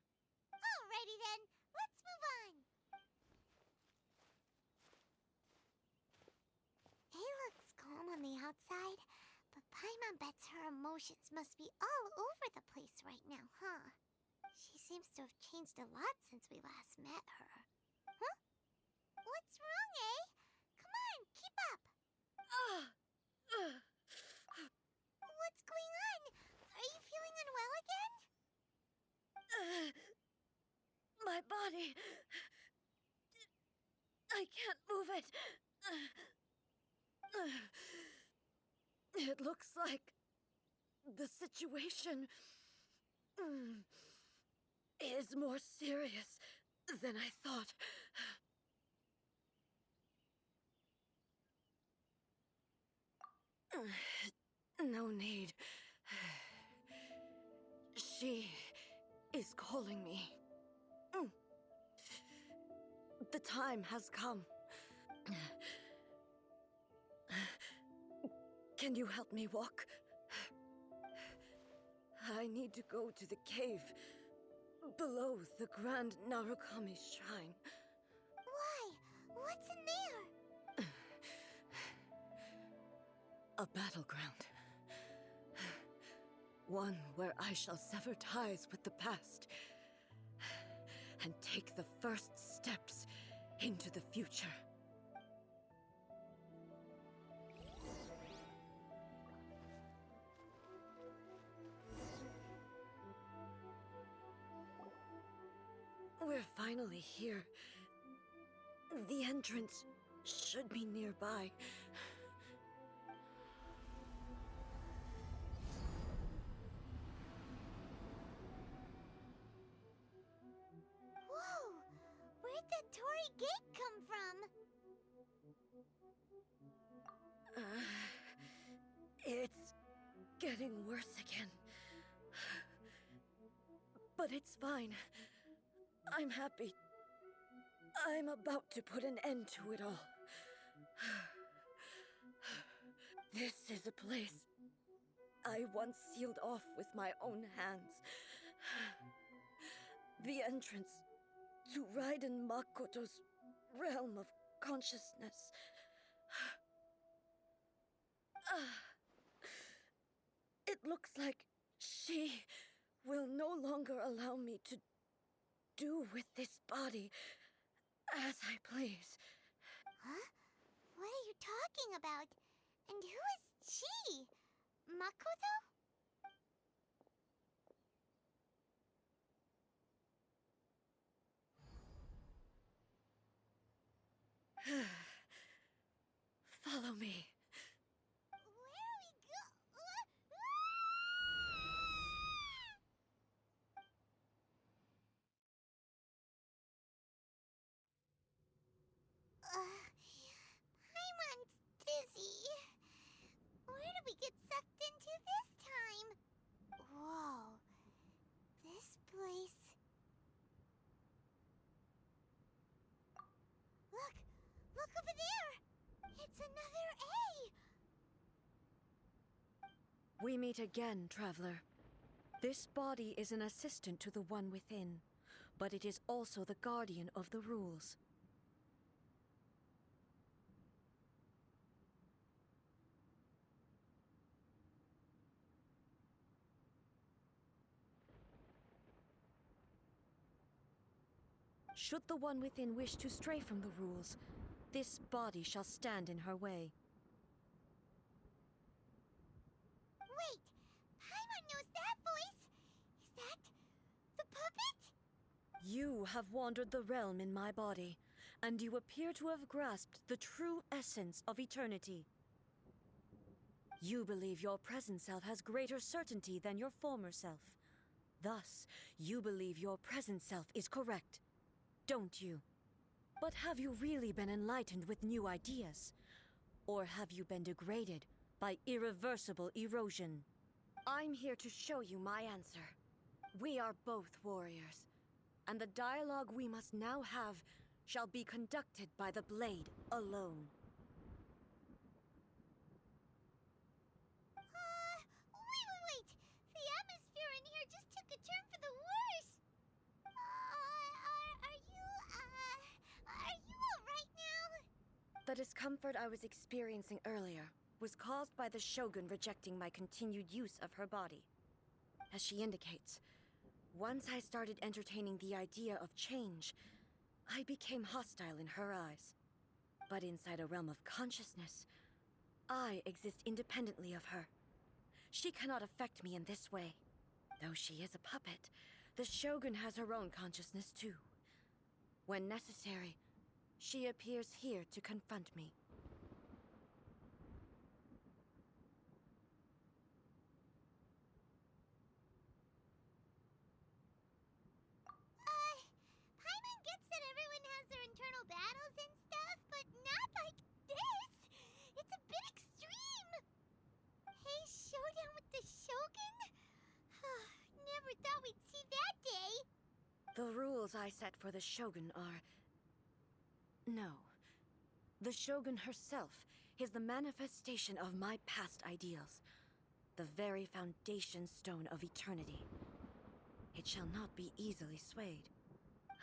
Alrighty then, let's move on. It looks calm on the outside, but Paimon bets her emotions must be all over the place right now, huh? She seems to have changed a lot since we last met her. Huh? What's wrong, eh? Come on, keep up! What's going on? Are you feeling unwell again? My body... I can't move it. It looks like the situation is more serious than I thought. No need. She is calling me. The time has come. Can you help me walk? I need to go to the cave below the Grand Narukami Shrine. Why? What's in there? A battleground. One where I shall sever ties with the past and take the first steps into the future. We're finally here. The entrance should be nearby. Whoa! Where'd that Torii gate come from? It's getting worse again. But it's fine. I'm happy. I'm about to put an end to it all. This is a place I once sealed off with my own hands. The entrance to Raiden Makoto's realm of consciousness. It looks like she will no longer allow me to do with this body as I please. Huh? What are you talking about? And who is she? Makoto? Follow me. Where are we go? Paimon's dizzy. Where did we get sucked into this time? Whoa. This place... Look! Look over there! It's another A! We meet again, traveler. This body is an assistant to the one within, but it is also the guardian of the rules. Should the one within wish to stray from the rules, this body shall stand in her way. Wait! Paimon knows that voice! Is that... the puppet? You have wandered the realm in my body, and you appear to have grasped the true essence of eternity. You believe your present self has greater certainty than your former self. Thus, you believe your present self is correct, don't you? But have you really been enlightened with new ideas? Or have you been degraded by irreversible erosion? I'm here to show you my answer. We are both warriors, and the dialogue we must now have shall be conducted by the blade alone. Wait! The atmosphere in here just took a turn for the worse! Are you alright now? The discomfort I was experiencing earlier was caused by the Shogun rejecting my continued use of her body. As she indicates, once I started entertaining the idea of change, I became hostile in her eyes. But inside a realm of consciousness, I exist independently of her. She cannot affect me in this way. Though she is a puppet, the Shogun has her own consciousness too. When necessary, she appears here to confront me. Paimon gets that everyone has their internal battles and stuff, but not like this! It's a bit extreme! Hey, showdown with the Shogun? Never thought we'd see that day! The rules I set for the Shogun are... No. The Shogun herself is the manifestation of my past ideals. The very foundation stone of eternity. It shall not be easily swayed.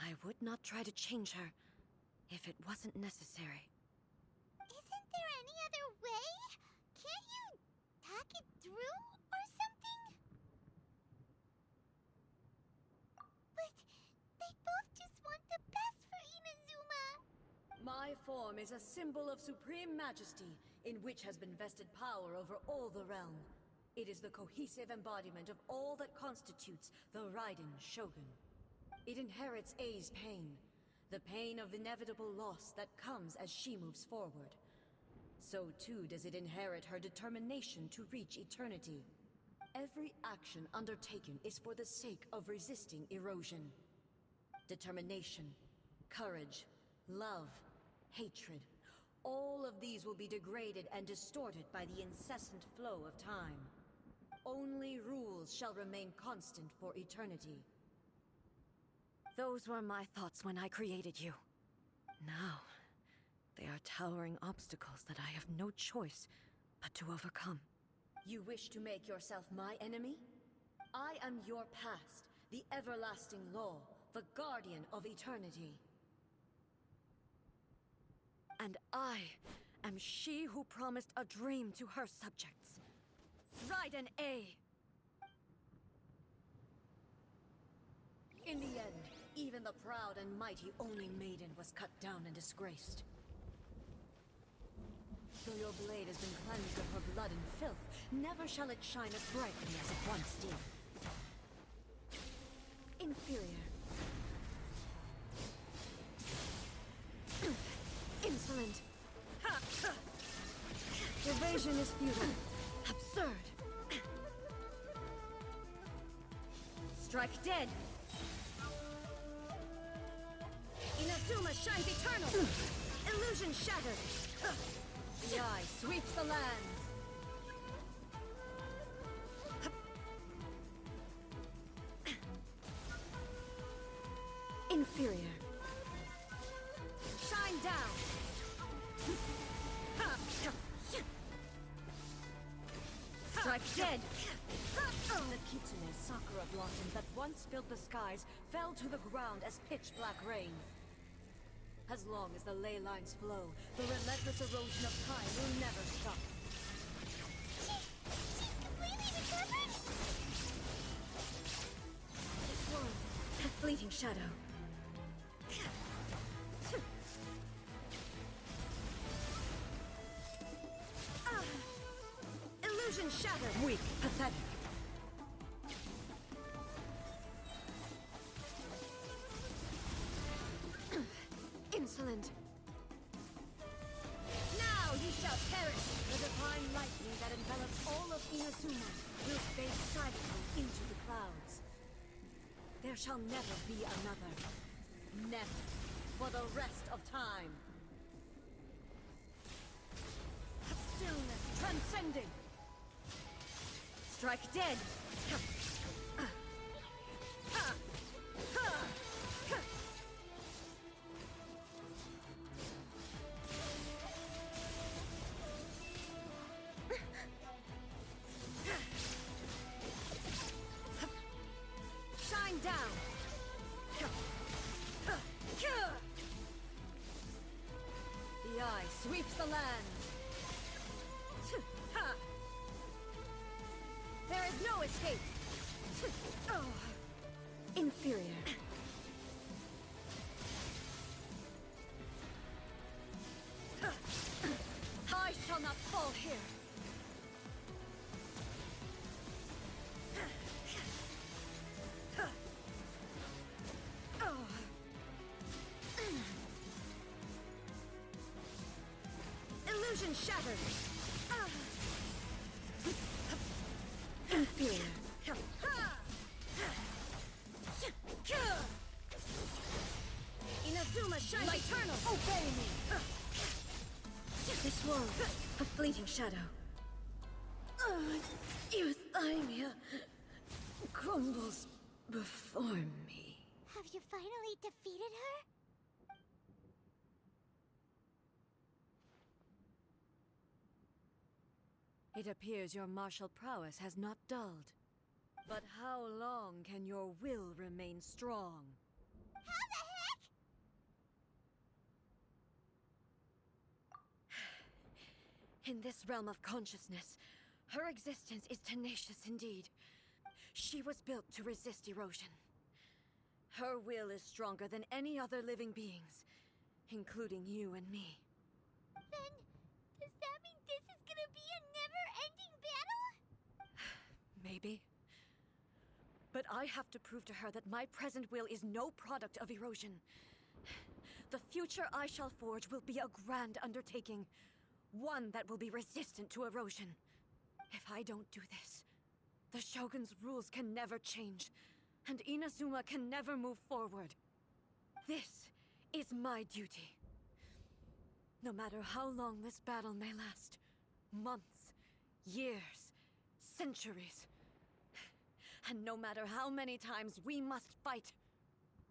I would not try to change her if it wasn't necessary. Isn't there any other way? Can't you talk it through or something? But they both just want the best for Inazuma. My form is a symbol of supreme majesty, in which has been vested power over all the realm. It is the cohesive embodiment of all that constitutes the Raiden Shogun. It inherits Ei's pain, the pain of inevitable loss that comes as she moves forward. So too does it inherit her determination to reach eternity. Every action undertaken is for the sake of resisting erosion. Determination, courage, love, hatred, all of these will be degraded and distorted by the incessant flow of time. Only rules shall remain constant for eternity. Those were my thoughts when I created you. Now, they are towering obstacles that I have no choice but to overcome. You wish to make yourself my enemy? I am your past, the everlasting law, the guardian of eternity. And I am she who promised a dream to her subjects. Raiden A. In the end, even the proud and mighty Oni Maiden was cut down and disgraced. Though your blade has been cleansed of her blood and filth, never shall it shine as brightly as it once did. Inferior. Insolent. Evasion is futile. Absurd. Strike dead. Inazuma shines eternal. Illusion shattered. The eye sweeps the lands. Inferior. Shine down. Strike dead. The Kitsune Sakura blossoms that once filled the skies fell to the ground as pitch-black rain. As long as the ley lines flow, the relentless erosion of time will never stop. She's completely recovered? This one, a fleeting shadow. Illusion shattered. Weak, pathetic. Insolent. Now you shall perish! The divine lightning that envelops all of Inazuma will fade silently into the clouds. There shall never be another. Never. For the rest of time. Stillness transcending. Strike dead. Shine down. The eye sweeps the lands. There is no escape. Oh. Inferior. I shall not fall here. Illusion shattered. Inferior. Inazuma shines eternal. Obey me. This world, a fleeting shadow. Euthymia crumbles before me. Have you finally defeated her? It appears your martial prowess has not dulled. But how long can your will remain strong? How the heck? In this realm of consciousness, her existence is tenacious indeed. She was built to resist erosion. Her will is stronger than any other living beings, including you and me. Then, does that mean this is gonna be a never-ending battle? Maybe. But I have to prove to her that my present will is no product of erosion. The future I shall forge will be a grand undertaking. One that will be resistant to erosion. If I don't do this, the Shogun's rules can never change, and Inazuma can never move forward. This is my duty. No matter how long this battle may last. Months, years, centuries. And no matter how many times we must fight,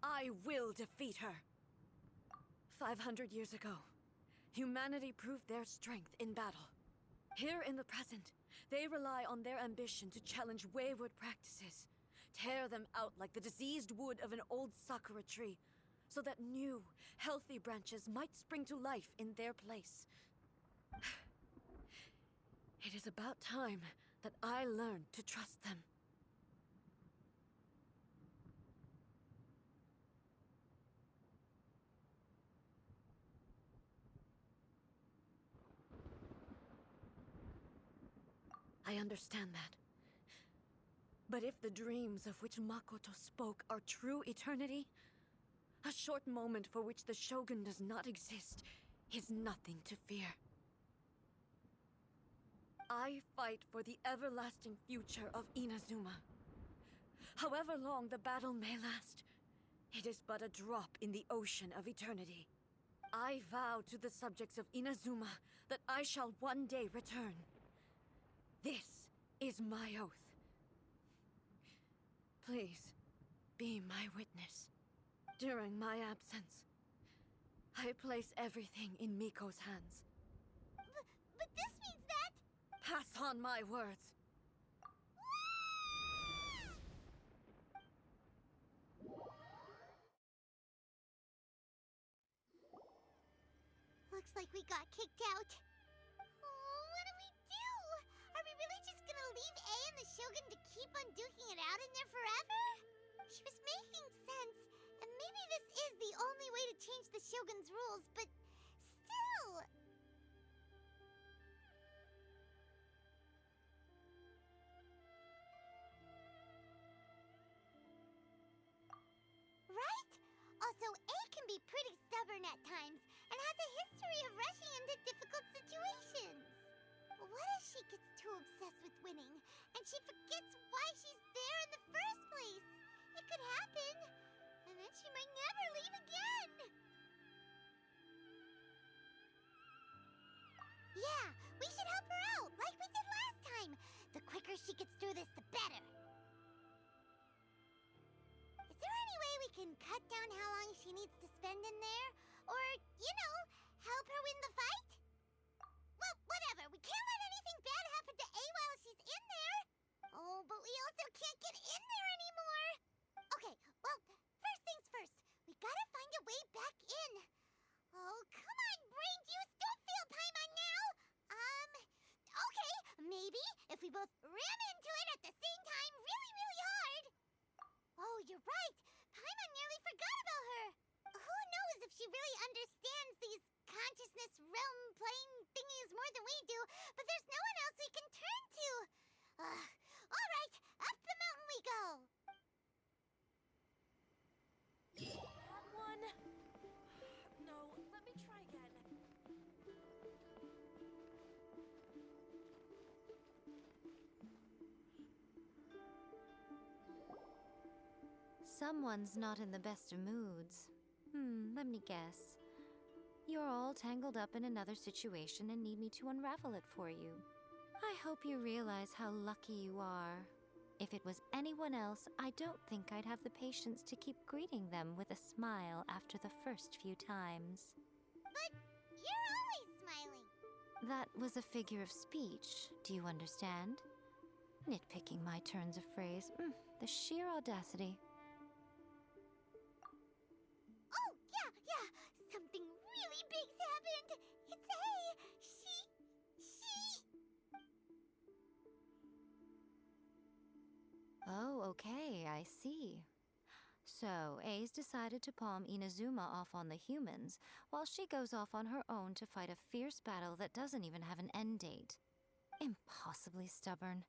I will defeat her. 500 years ago, humanity proved their strength in battle. Here in the present, they rely on their ambition to challenge wayward practices, tear them out like the diseased wood of an old sakura tree, so that new, healthy branches might spring to life in their place. It is about time that I learned to trust them. I understand that. But if the dreams of which Makoto spoke are true eternity, a short moment for which the Shogun does not exist is nothing to fear. I fight for the everlasting future of Inazuma. However long the battle may last, it is but a drop in the ocean of eternity. I vow to the subjects of Inazuma that I shall one day return. This is my oath. Please, be my witness. During my absence, I place everything in Miko's hands. But this means that... Pass on my words. Looks like we got kicked out. Oh, what do we do? Are we really just gonna leave A and the Shogun to keep on duking it out in there forever? She was making sense, and maybe this is the only way to change the Shogun's rules, but still... Right? Also, A can be pretty stubborn at times, and has a history of rushing into difficult situations. What if she gets too obsessed with winning, and she forgets why she's there in the first place? It could happen, and then she might never leave again. Yeah, we should help her out, like we did last time. The quicker she gets through this, the better. Is there any way we can cut down how long she needs to spend in there? Or, you know, help her win the fight? Well, whatever. We can't let anything bad happen to A while she's in there. Oh, but we also can't get in there anymore. Okay, well, first things first. We gotta find a way back in. Oh, come on, brain juice. Don't fail Paimon now. Okay. Maybe if we both ram into it at the same time really, really hard. Oh, you're right. Paimon nearly forgot about her. Who knows if she really understands these consciousness realm plane thingies more than we do, but there's no one else we can turn to. All right, up the mountain we go. That one? No, let me try again. Someone's not in the best of moods. Let me guess. You're all tangled up in another situation and need me to unravel it for you. I hope you realize how lucky you are. If it was anyone else, I don't think I'd have the patience to keep greeting them with a smile after the first few times. But you're always smiling. That was a figure of speech, do you understand? Nitpicking my turns of phrase. The sheer audacity. Oh, yeah. Something really big's happened. It's A. She... Oh, okay, I see. So, A's decided to palm Inazuma off on the humans, while she goes off on her own to fight a fierce battle that doesn't even have an end date. Impossibly stubborn.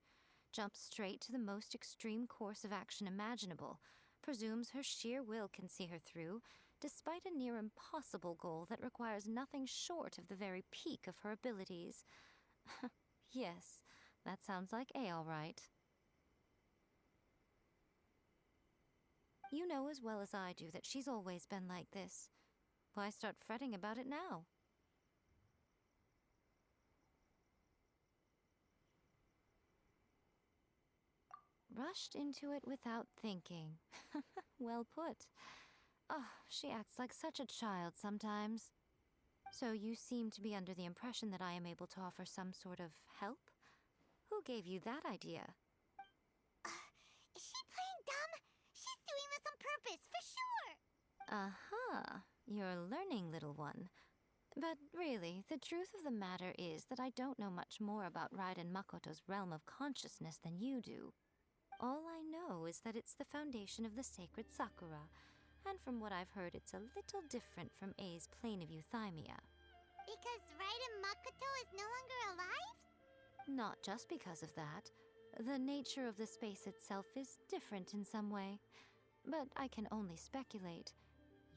Jumps straight to the most extreme course of action imaginable, presumes her sheer will can see her through, despite a near impossible goal that requires nothing short of the very peak of her abilities. Yes, that sounds like A all right. You know as well as I do that she's always been like this. Why start fretting about it now? Rushed into it without thinking. Well put. Oh, she acts like such a child sometimes. So you seem to be under the impression that I am able to offer some sort of help? Who gave you that idea? Is she playing dumb? She's doing this on purpose, for sure. You're learning, little one. But really, the truth of the matter is that I don't know much more about Raiden Makoto's realm of consciousness than you do. All I know is that it's the foundation of the sacred Sakura, and from what I've heard, it's a little different from A's plane of Euthymia. Because Raiden Makoto is no longer alive? Not just because of that. The nature of the space itself is different in some way. But I can only speculate.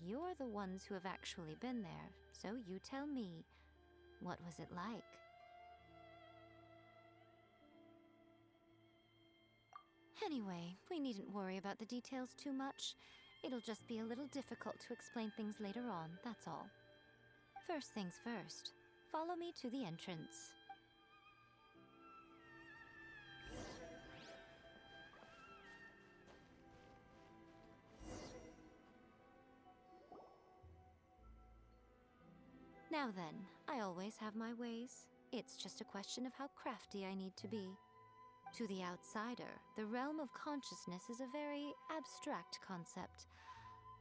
You're the ones who have actually been there, so you tell me. What was it like? Anyway, we needn't worry about the details too much. It'll just be a little difficult to explain things later on, that's all. First things first, follow me to the entrance. Now then, I always have my ways. It's just a question of how crafty I need to be. To the outsider, the realm of consciousness is a very abstract concept.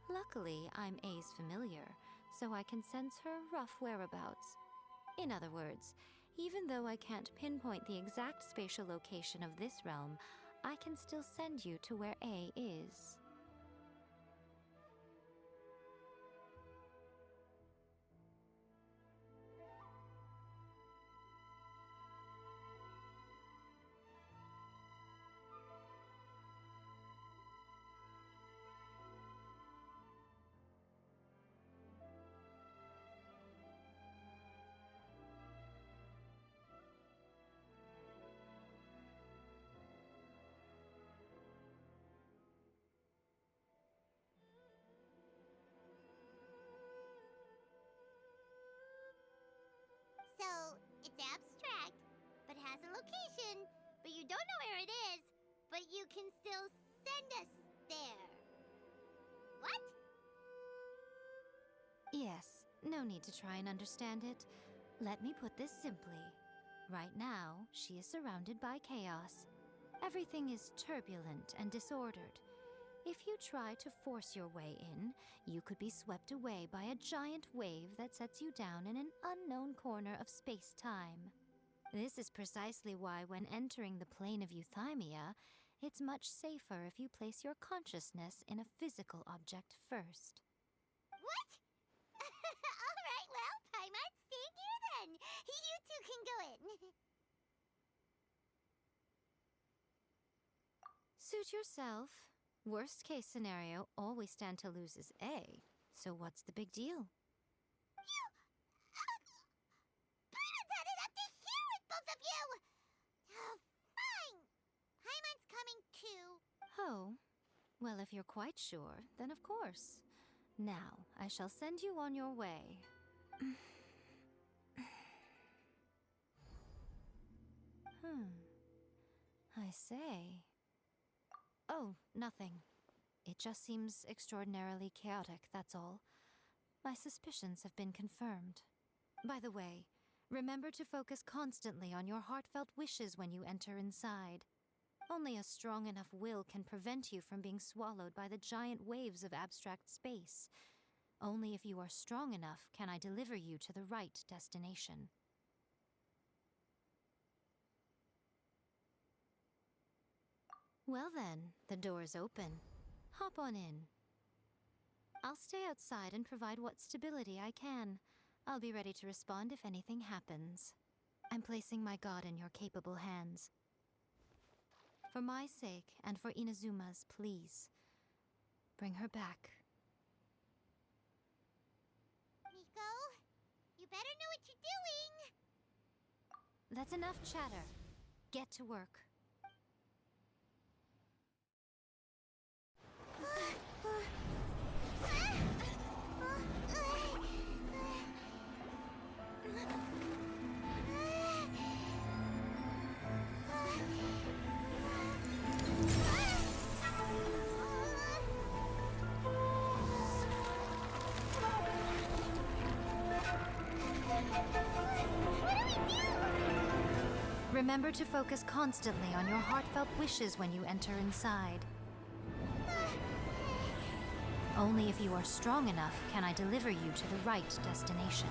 Luckily, I'm A's familiar, so I can sense her rough whereabouts. In other words, even though I can't pinpoint the exact spatial location of this realm, I can still send you to where A is. So, it's abstract, but has a location, but you don't know where it is, but you can still send us there. What? Yes, no need to try and understand it. Let me put this simply. Right now, she is surrounded by chaos. Everything is turbulent and disordered. If you try to force your way in, you could be swept away by a giant wave that sets you down in an unknown corner of space-time. This is precisely why when entering the plane of Euthymia, it's much safer if you place your consciousness in a physical object first. What? Alright, well, Paimon, stay here then. You two can go in. Suit yourself. Worst case scenario, all we stand to lose is A. So what's the big deal? Paimon's had it up to here with both of you! Oh, fine. Paimon's coming too. Oh, well, if you're quite sure, then of course. Now, I shall send you on your way. I say... Oh, nothing. It just seems extraordinarily chaotic, that's all. My suspicions have been confirmed. By the way, remember to focus constantly on your heartfelt wishes when you enter inside. Only a strong enough will can prevent you from being swallowed by the giant waves of abstract space. Only if you are strong enough can I deliver you to the right destination. Well then, the door's open. Hop on in. I'll stay outside and provide what stability I can. I'll be ready to respond if anything happens. I'm placing my god in your capable hands. For my sake, and for Inazuma's, please. Bring her back. Miko, you better know what you're doing! That's enough chatter. Get to work. Remember to focus constantly on your heartfelt wishes when you enter inside. Only if you are strong enough can I deliver you to the right destination.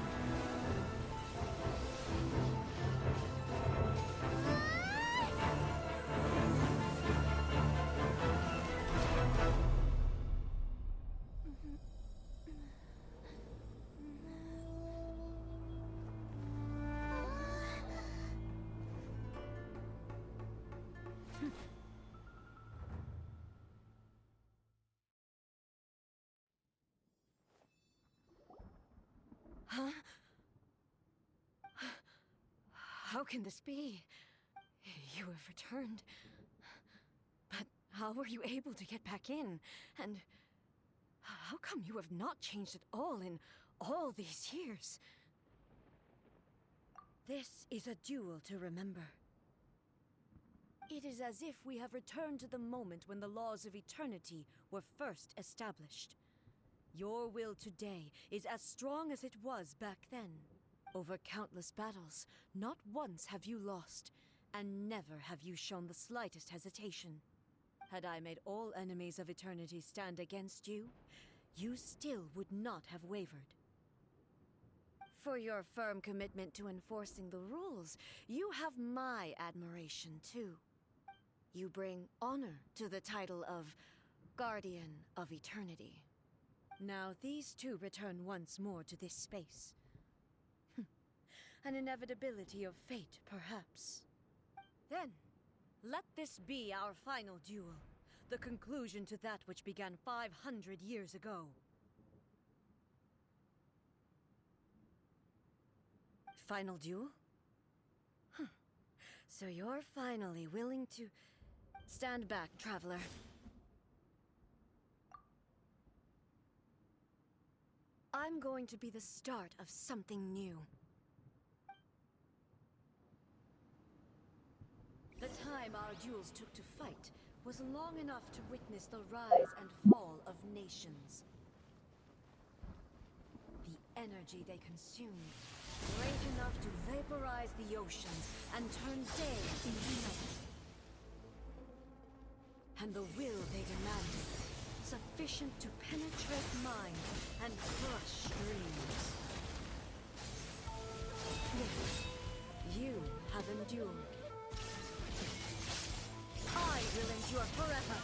Huh? How can this be? You have returned. But how were you able to get back in? And how come you have not changed at all in all these years? This is a duel to remember. It is as if we have returned to the moment when the laws of eternity were first established. Your will today is as strong as it was back then. Over countless battles, not once have you lost, and never have you shown the slightest hesitation. Had I made all enemies of eternity stand against you, you still would not have wavered. For your firm commitment to enforcing the rules, you have my admiration too. You bring honor to the title of Guardian of Eternity. Now these two return once more to this space. An inevitability of fate, perhaps. Then, let this be our final duel, the conclusion to that which began 500 years ago. Final duel? So you're finally willing to... Stand back, traveler. I'm going to be the start of something new. The time our duels took to fight was long enough to witness the rise and fall of nations. The energy they consumed, great enough to vaporize the oceans and turn day into night. And the will they demanded, sufficient to penetrate minds and crush dreams. Yet, you have endured. I will endure forever.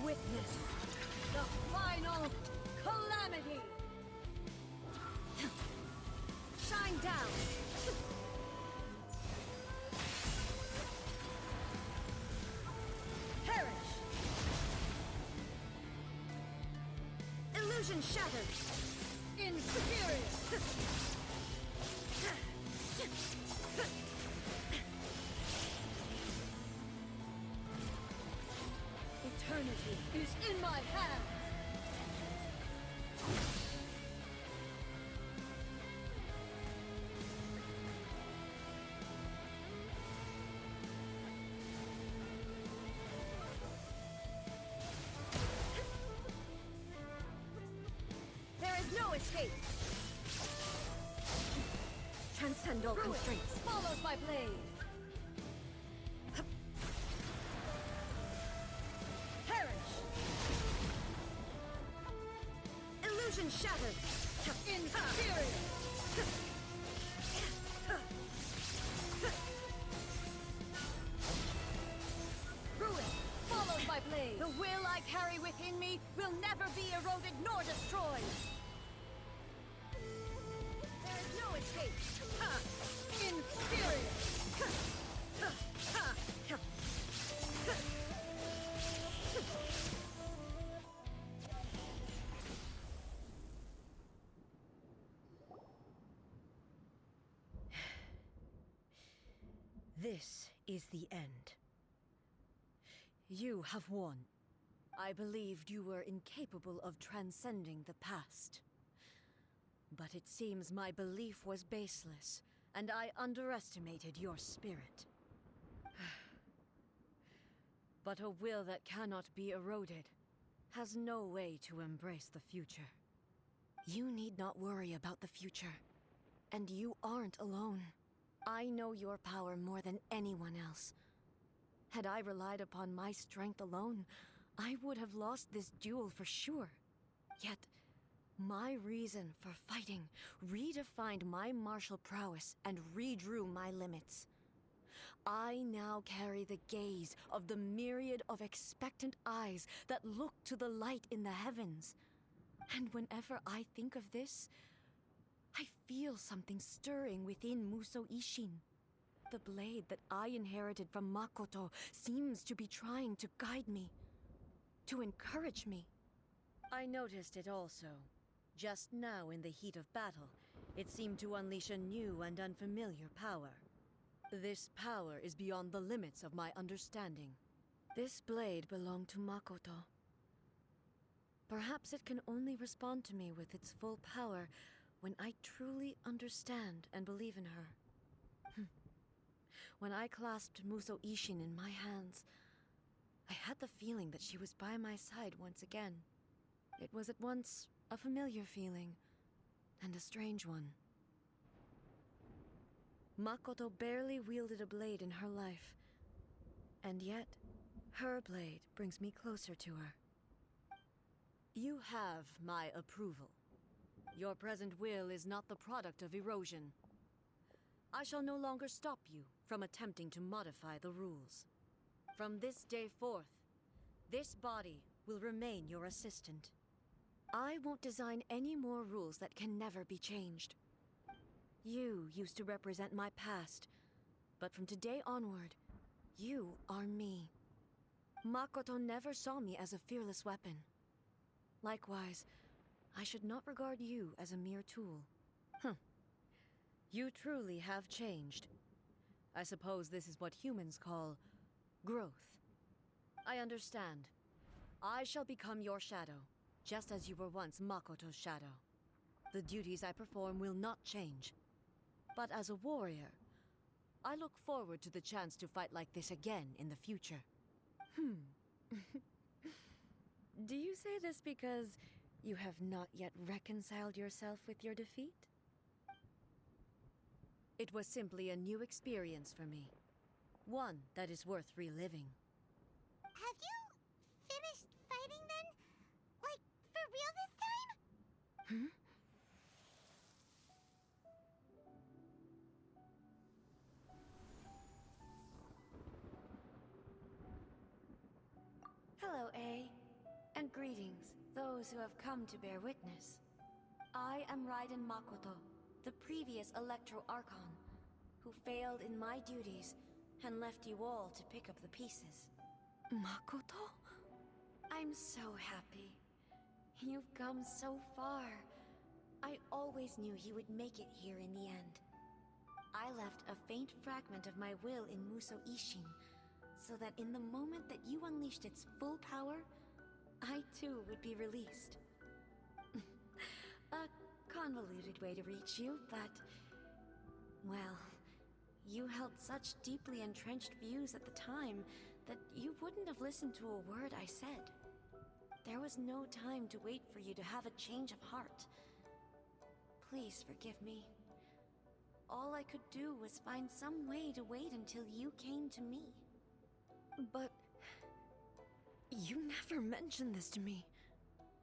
Witness the final calamity. Shine down. Perish. Illusion shattered. Inferior. Eternity is in my hands. There is no escape. Transcend all constraints. Follows my blade. Illusion shattered! Inferior! Ruin follows my blade! The will I carry within me will never be eroded nor destroyed! There is no escape! Inferior! This is the end. You have won. I believed you were incapable of transcending the past. But it seems my belief was baseless, and I underestimated your spirit. But a will that cannot be eroded has no way to embrace the future. You need not worry about the future, and you aren't alone. I know your power more than anyone else. Had I relied upon my strength alone, I would have lost this duel for sure. Yet, my reason for fighting redefined my martial prowess and redrew my limits. I now carry the gaze of the myriad of expectant eyes that look to the light in the heavens. And whenever I think of this, I feel something stirring within Musou Ishin. The blade that I inherited from Makoto seems to be trying to guide me, to encourage me. I noticed it also. Just now in the heat of battle, it seemed to unleash a new and unfamiliar power. This power is beyond the limits of my understanding. This blade belonged to Makoto. Perhaps it can only respond to me with its full power when I truly understand and believe in her. When I clasped Musou Ishin in my hands, I had the feeling that she was by my side once again. It was at once a familiar feeling and a strange one. Makoto barely wielded a blade in her life, and yet her blade brings me closer to her. You have my approval. Your present will is not the product of erosion. I shall no longer stop you from attempting to modify the rules. From this day forth, this body will remain your assistant. I won't design any more rules that can never be changed. You used to represent my past, but from today onward, you are me. Makoto never saw me as a fearless weapon. Likewise, I should not regard you as a mere tool. You truly have changed. I suppose this is what humans call growth. I understand. I shall become your shadow, just as you were once Makoto's shadow. The duties I perform will not change. But as a warrior, I look forward to the chance to fight like this again in the future. Do you say this because you have not yet reconciled yourself with your defeat? It was simply a new experience for me. One that is worth reliving. Have you finished fighting then? Like, for real this time? Hello, A. And greetings, those who have come to bear witness. I am Raiden Makoto, the previous Electro Archon, who failed in my duties and left you all to pick up the pieces. Makoto? I'm so happy. You've come so far. I always knew you would make it here in the end. I left a faint fragment of my will in Musou Ishin, so that in the moment that you unleashed its full power, I too would be released. A convoluted way to reach you, but... well, you held such deeply entrenched views at the time that you wouldn't have listened to a word I said. There was no time to wait for you to have a change of heart. Please forgive me. All I could do was find some way to wait until you came to me. But... you never mentioned this to me.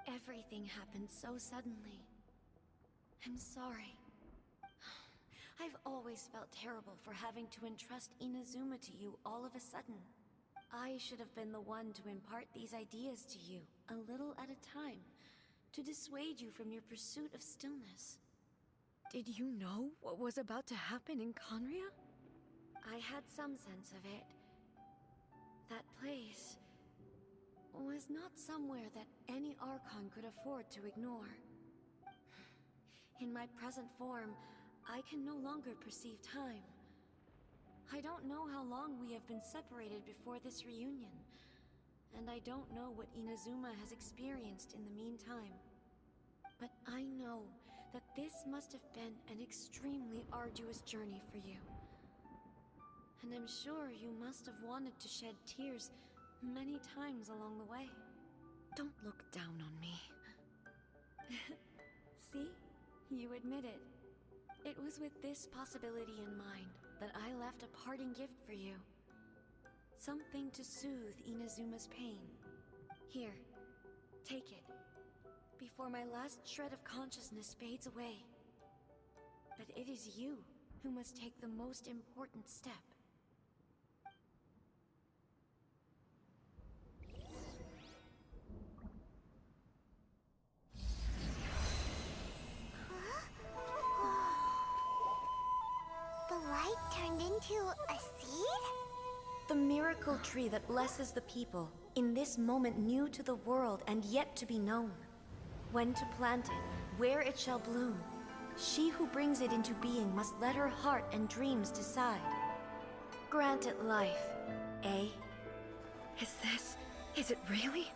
Everything happened so suddenly. I'm sorry. I've always felt terrible for having to entrust Inazuma to you all of a sudden. I should have been the one to impart these ideas to you, a little at a time, to dissuade you from your pursuit of stillness. Did you know what was about to happen in Conria? I had some sense of it. That place was not somewhere that any Archon could afford to ignore. In my present form, I can no longer perceive time. I don't know how long we have been separated before this reunion, and I don't know what Inazuma has experienced in the meantime. But I know that this must have been an extremely arduous journey for you. And I'm sure you must have wanted to shed tears many times along the way. Don't look down on me. See? You admit it. It was with this possibility in mind that I left a parting gift for you. Something to soothe Inazuma's pain. Here, take it, before my last shred of consciousness fades away. But it is you who must take the most important step. The light turned into a seed? The miracle tree that blesses the people, in this moment new to the world and yet to be known. When to plant it, where it shall bloom. She who brings it into being must let her heart and dreams decide. Grant it life, eh? Is it really?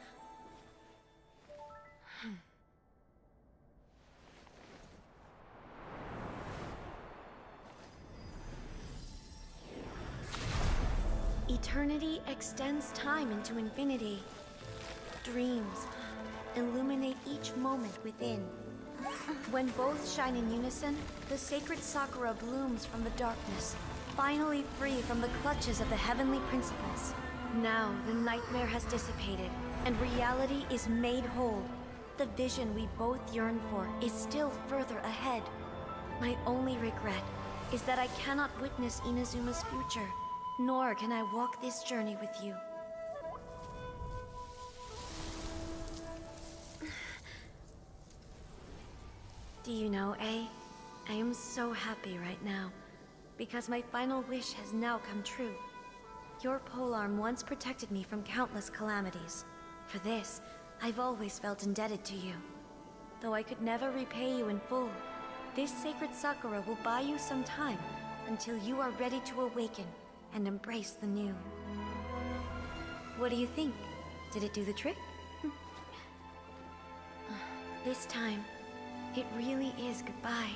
Eternity extends time into infinity. Dreams illuminate each moment within. When both shine in unison, the sacred Sakura blooms from the darkness, finally free from the clutches of the heavenly principles. Now the nightmare has dissipated, and reality is made whole. The vision we both yearn for is still further ahead. My only regret is that I cannot witness Inazuma's future, nor can I walk this journey with you. Do you know, I am so happy right now, because my final wish has now come true. Your polearm once protected me from countless calamities. For this, I've always felt indebted to you. Though I could never repay you in full, this sacred Sakura will buy you some time until you are ready to awaken and embrace the new. What do you think? Did it do the trick? This time, it really is goodbye,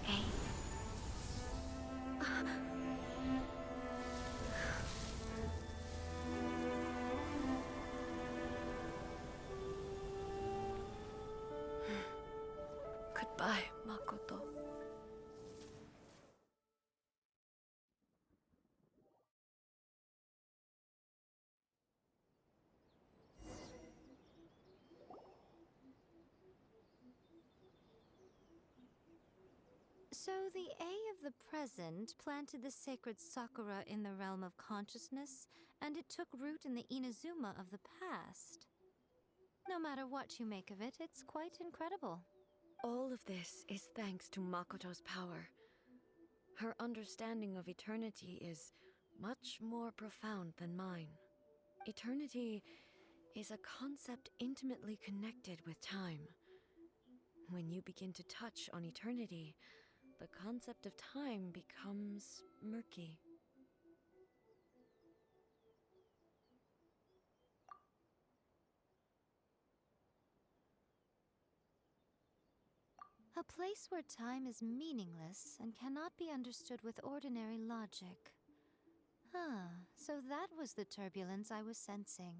eh? Goodbye, Makoto. So the A of the present planted the sacred Sakura in the realm of consciousness, and it took root in the Inazuma of the past. No matter what you make of it, it's quite incredible. All of this is thanks to Makoto's power. Her understanding of eternity is much more profound than mine. Eternity is a concept intimately connected with time. When you begin to touch on eternity, the concept of time becomes murky. A place where time is meaningless and cannot be understood with ordinary logic. So that was the turbulence I was sensing.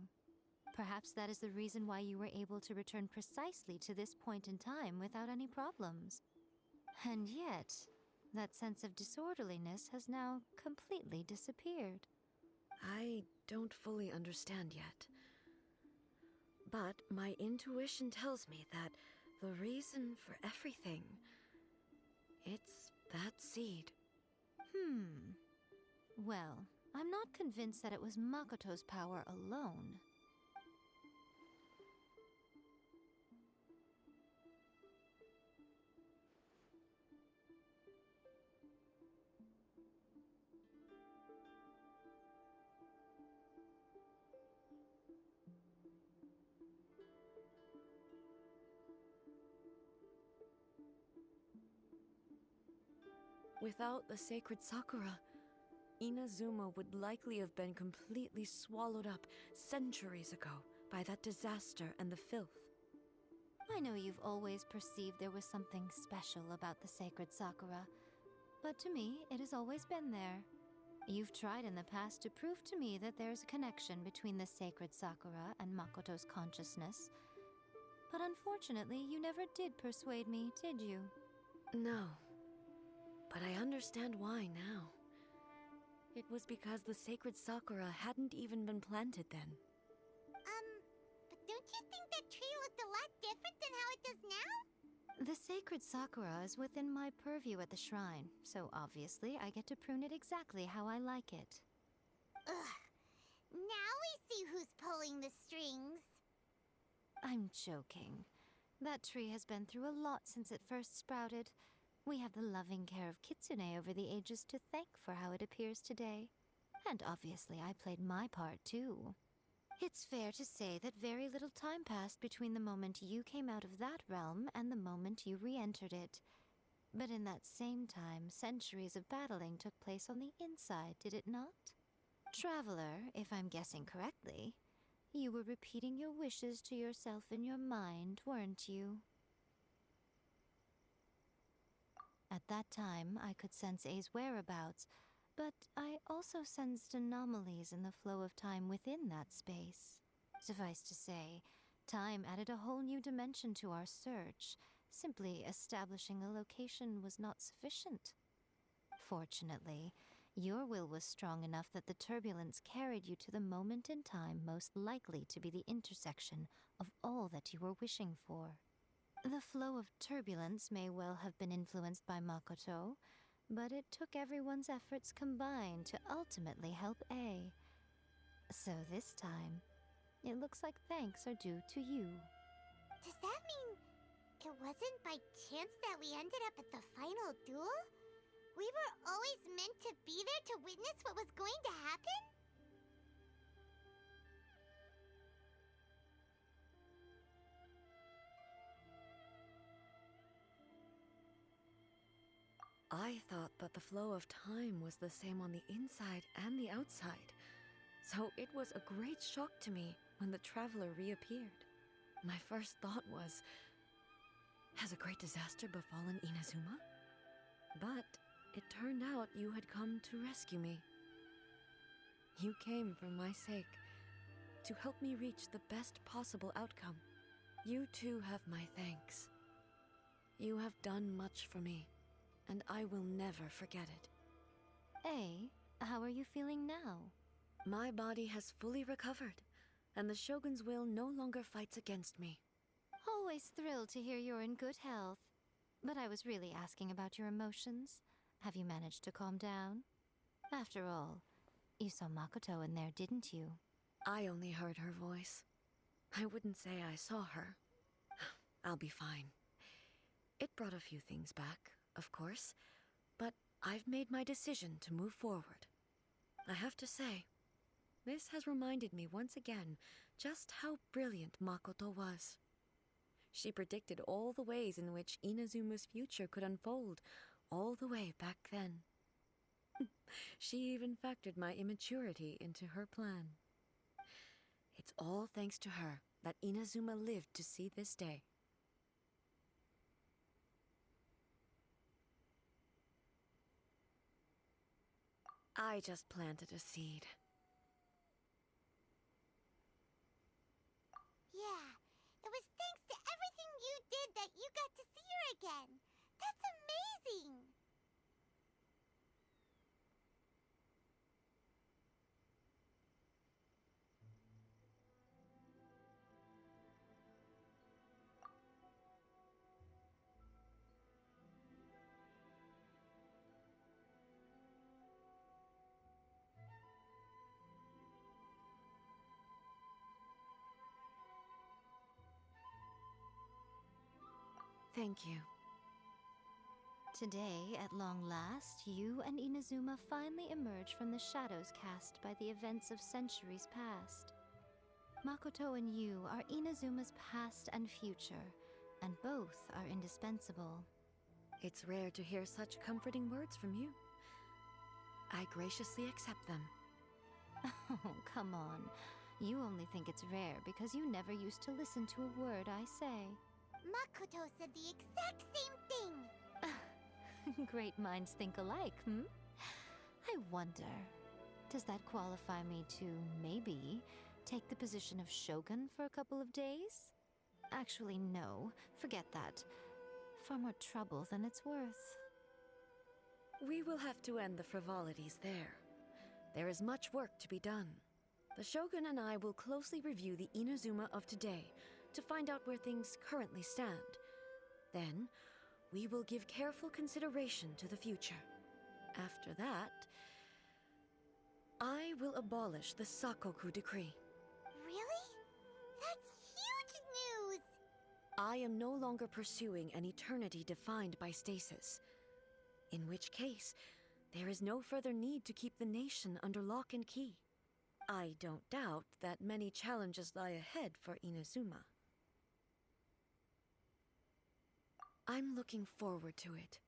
Perhaps that is the reason why you were able to return precisely to this point in time without any problems. And yet, that sense of disorderliness has now completely disappeared. I don't fully understand yet. But my intuition tells me that the reason for everything, it's that seed. Well, I'm not convinced that it was Makoto's power alone. Without the sacred Sakura, Inazuma would likely have been completely swallowed up centuries ago by that disaster and the filth. I know you've always perceived there was something special about the sacred Sakura, but to me, it has always been there. You've tried in the past to prove to me that there's a connection between the sacred Sakura and Makoto's consciousness, but unfortunately, you never did persuade me, did you? No. But I understand why now. It was because the sacred sakura hadn't even been planted then. But don't you think that tree looked a lot different than how it does now? The sacred sakura is within my purview at the shrine, so obviously I get to prune it exactly how I like it. Ugh. Now we see who's pulling the strings. I'm joking. That tree has been through a lot since it first sprouted. We have the loving care of Kitsune over the ages to thank for how it appears today. And obviously I played my part too. It's fair to say that very little time passed between the moment you came out of that realm and the moment you re-entered it. But in that same time, centuries of battling took place on the inside, did it not? Traveler, if I'm guessing correctly, you were repeating your wishes to yourself in your mind, weren't you? At that time, I could sense A's whereabouts, but I also sensed anomalies in the flow of time within that space. Suffice to say, time added a whole new dimension to our search. Simply establishing a location was not sufficient. Fortunately, your will was strong enough that the turbulence carried you to the moment in time most likely to be the intersection of all that you were wishing for. The flow of turbulence may well have been influenced by Makoto, but it took everyone's efforts combined to ultimately help A. So this time, it looks like thanks are due to you. Does that mean it wasn't by chance that we ended up at the final duel? We were always meant to be there to witness what was going to happen? I thought that the flow of time was the same on the inside and the outside, so it was a great shock to me when the traveler reappeared. My first thought was, has a great disaster befallen Inazuma? But it turned out you had come to rescue me. You came for my sake, to help me reach the best possible outcome. You too have my thanks. You have done much for me, and I will never forget it. A, how are you feeling now? My body has fully recovered, and the Shogun's will no longer fights against me. Always thrilled to hear you're in good health. But I was really asking about your emotions. Have you managed to calm down? After all, you saw Makoto in there, didn't you? I only heard her voice. I wouldn't say I saw her. I'll be fine. It brought a few things back, of course, but I've made my decision to move forward. I have to say, this has reminded me once again just how brilliant Makoto was. She predicted all the ways in which Inazuma's future could unfold, all the way back then. She even factored my immaturity into her plan. It's all thanks to her that Inazuma lived to see this day. I just planted a seed. Yeah, it was thanks to everything you did that you got to see her again. That's amazing! Thank you. Today, at long last, you and Inazuma finally emerge from the shadows cast by the events of centuries past. Makoto and you are Inazuma's past and future, and both are indispensable. It's rare to hear such comforting words from you. I graciously accept them. Oh, come on. You only think it's rare because you never used to listen to a word I say. Makoto said the exact same thing! Great minds think alike, I wonder, does that qualify me to, maybe, take the position of Shogun for a couple of days? Actually, no. Forget that. Far more trouble than it's worth. We will have to end the frivolities there. There is much work to be done. The Shogun and I will closely review the Inazuma of today to find out where things currently stand. Then, we will give careful consideration to the future. After that, I will abolish the Sakoku Decree. Really? That's huge news! I am no longer pursuing an eternity defined by stasis. In which case, there is no further need to keep the nation under lock and key. I don't doubt that many challenges lie ahead for Inazuma. I'm looking forward to it.